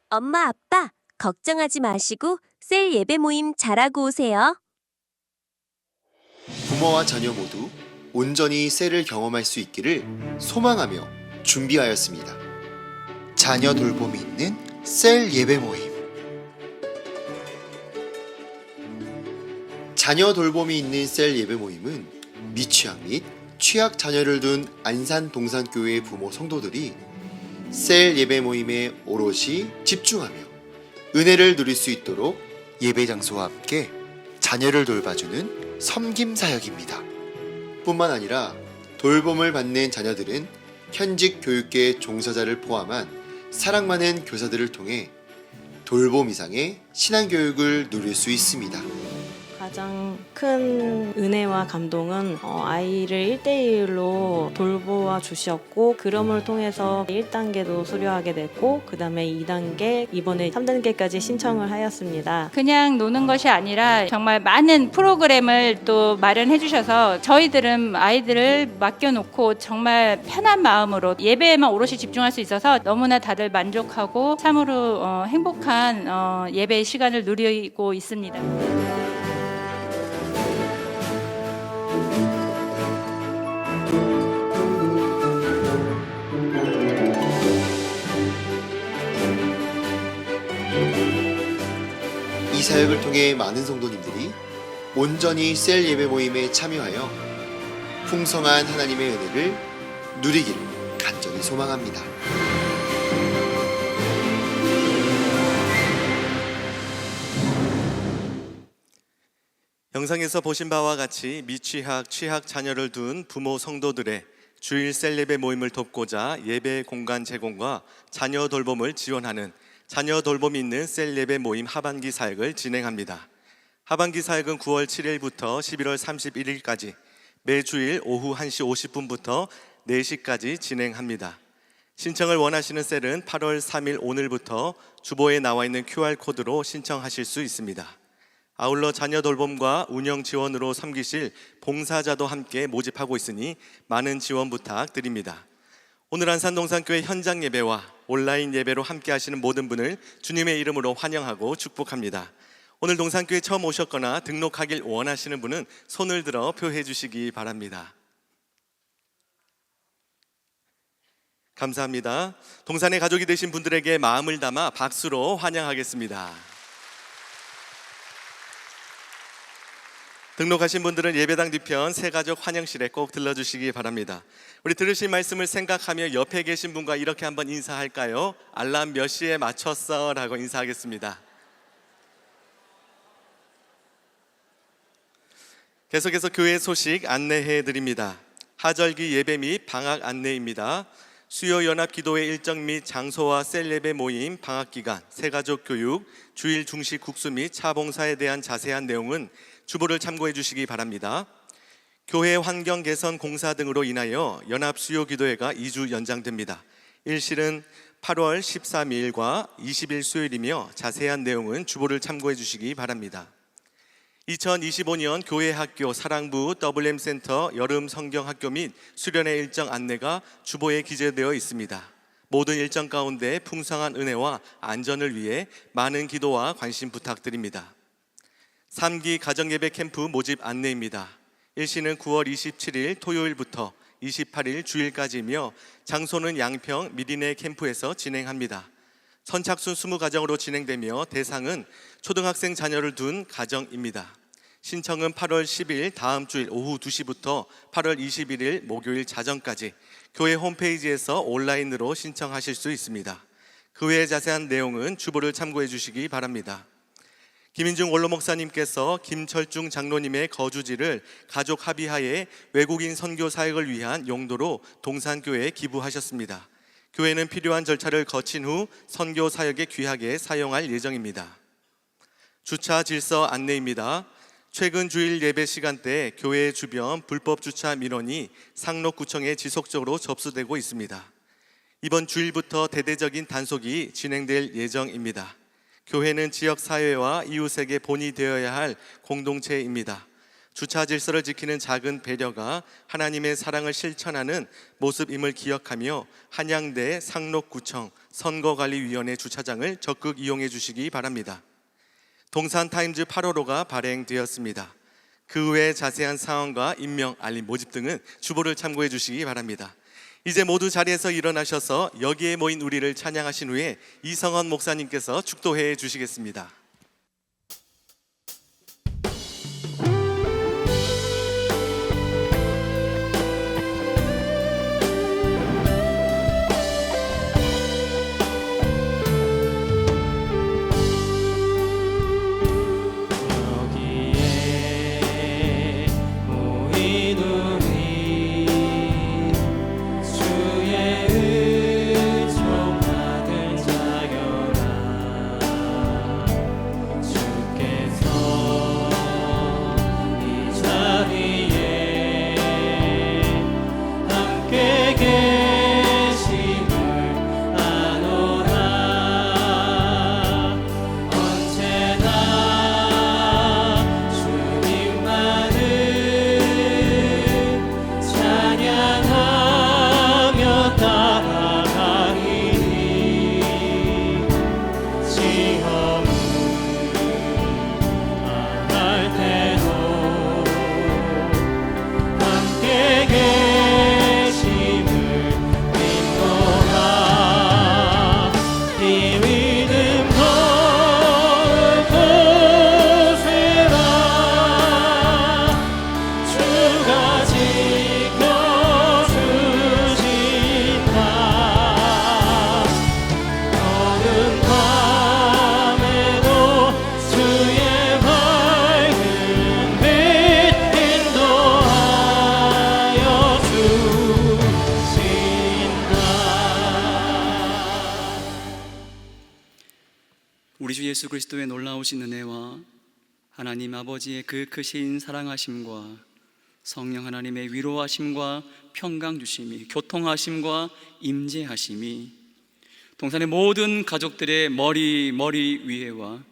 엄마, 아빠, 걱정하지 마시고 셀 예배 모임 잘하고 오세요. 부모와 자녀 모두 온전히 셀을 경험할 수 있기를 소망하며 준비하였습니다. 자녀 돌봄이 있는 셀 예배 모임. 자녀 돌봄이 있는 셀 예배 모임은 미취학 및 취학 자녀를 둔 안산 동산교회 부모 성도들이 셀 예배 모임에 오롯이 집중하며 은혜를 누릴 수 있도록 예배 장소와 함께 자녀를 돌봐주는 섬김 사역입니다. 뿐만 아니라 돌봄을 받는 자녀들은 현직 교육계 종사자를 포함한 사랑 많은 교사들을 통해 돌봄 이상의 신앙교육을 누릴 수 있습니다. 가장 큰 은혜와 감동은 아이를 1대1로 돌보아 주셨고 그럼을 통해서 1단계도 수료하게 됐고 그 다음에 2단계, 이번에 3단계까지 신청을 하였습니다. 그냥 노는 것이 아니라 정말 많은 프로그램을 또 마련해 주셔서 저희들은 아이들을 맡겨놓고 정말 편한 마음으로 예배에만 오롯이 집중할 수 있어서 너무나 다들 만족하고 참으로 행복한 예배 시간을 누리고 있습니다. 이 사역을 통해 많은 성도님들이 온전히 셀 예배 모임에 참여하여 풍성한 하나님의 은혜를 누리기를 간절히 소망합니다. 영상에서 보신 바와 같이 미취학, 취학 자녀를 둔 부모 성도들의 주일 셀예배 모임을 돕고자 예배 공간 제공과 자녀 돌봄을 지원하는 자녀 돌봄이 있는 셀예배 모임 하반기 사역을 진행합니다. 하반기 사역은 9월 7일부터 11월 31일까지 매주일 오후 1시 50분부터 4시까지 진행합니다. 신청을 원하시는 셀은 8월 3일 오늘부터 주보에 나와 있는 QR코드로 신청하실 수 있습니다. 아울러 자녀 돌봄과 운영 지원으로 섬기실 봉사자도 함께 모집하고 있으니 많은 지원 부탁드립니다. 오늘 안산동산교회 현장 예배와 온라인 예배로 함께 하시는 모든 분을 주님의 이름으로 환영하고 축복합니다. 오늘 동산교회 처음 오셨거나 등록하길 원하시는 분은 손을 들어 표해 주시기 바랍니다. 감사합니다. 동산의 가족이 되신 분들에게 마음을 담아 박수로 환영하겠습니다. 등록하신 분들은 예배당 뒤편 새가족 환영실에 꼭 들러주시기 바랍니다. 우리 들으신 말씀을 생각하며 옆에 계신 분과 이렇게 한번 인사할까요? 알람 몇 시에 맞췄어? 라고 인사하겠습니다. 계속해서 교회 소식 안내해 드립니다. 하절기 예배 및 방학 안내입니다. 수요 연합 기도회 일정 및 장소와 셀예배 모임, 방학기간, 새가족 교육, 주일 중식 국수 및 차봉사에 대한 자세한 내용은 주보를 참고해 주시기 바랍니다. 교회 환경 개선 공사 등으로 인하여 연합 수요 기도회가 2주 연장됩니다. 일실은 8월 13일과 20일 수요일이며 자세한 내용은 주보를 참고해 주시기 바랍니다. 2025년 교회 학교 사랑부 WM센터 여름 성경학교 및 수련회 일정 안내가 주보에 기재되어 있습니다. 모든 일정 가운데 풍성한 은혜와 안전을 위해 많은 기도와 관심 부탁드립니다. 3기 가정예배 캠프 모집 안내입니다. 일시는 9월 27일 토요일부터 28일 주일까지이며 장소는 양평 미리네 캠프에서 진행합니다. 선착순 20가정으로 진행되며 대상은 초등학생 자녀를 둔 가정입니다. 신청은 8월 10일 다음 주일 오후 2시부터 8월 21일 목요일 자정까지 교회 홈페이지에서 온라인으로 신청하실 수 있습니다. 그 외에 자세한 내용은 주보를 참고해 주시기 바랍니다. 김인중 원로 목사님께서 김철중 장로님의 거주지를 가족 합의하에 외국인 선교 사역을 위한 용도로 동산교회에 기부하셨습니다. 교회는 필요한 절차를 거친 후 선교 사역에 귀하게 사용할 예정입니다. 주차 질서 안내입니다. 최근 주일 예배 시간대 교회 주변 불법 주차 민원이 상록구청에 지속적으로 접수되고 있습니다. 이번 주일부터 대대적인 단속이 진행될 예정입니다. 교회는 지역사회와 이웃에게 본이 되어야 할 공동체입니다. 주차 질서를 지키는 작은 배려가 하나님의 사랑을 실천하는 모습임을 기억하며 한양대 상록구청 선거관리위원회 주차장을 적극 이용해 주시기 바랍니다. 동산타임즈 8호로가 발행되었습니다. 그 외 자세한 사항과 임명, 알림, 모집 등은 주보를 참고해 주시기 바랍니다. 이제 모두 자리에서 일어나셔서 여기에 모인 우리를 찬양하신 후에 이성헌 목사님께서 축도해 주시겠습니다. 주의 은총 받을 자여라 예수 그리스도의 놀라우신 은혜와 하나님 아버지의 그 크신 사랑하심과 성령 하나님의 위로하심과 평강 주심이, 교통하심과 임재하심이 동산의 모든 가족들의 머리 위에와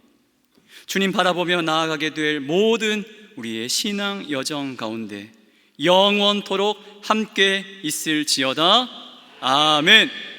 주님 바라보며 나아가게 될 모든 우리의 신앙 여정 가운데 영원토록 함께 있을지어다. 아멘.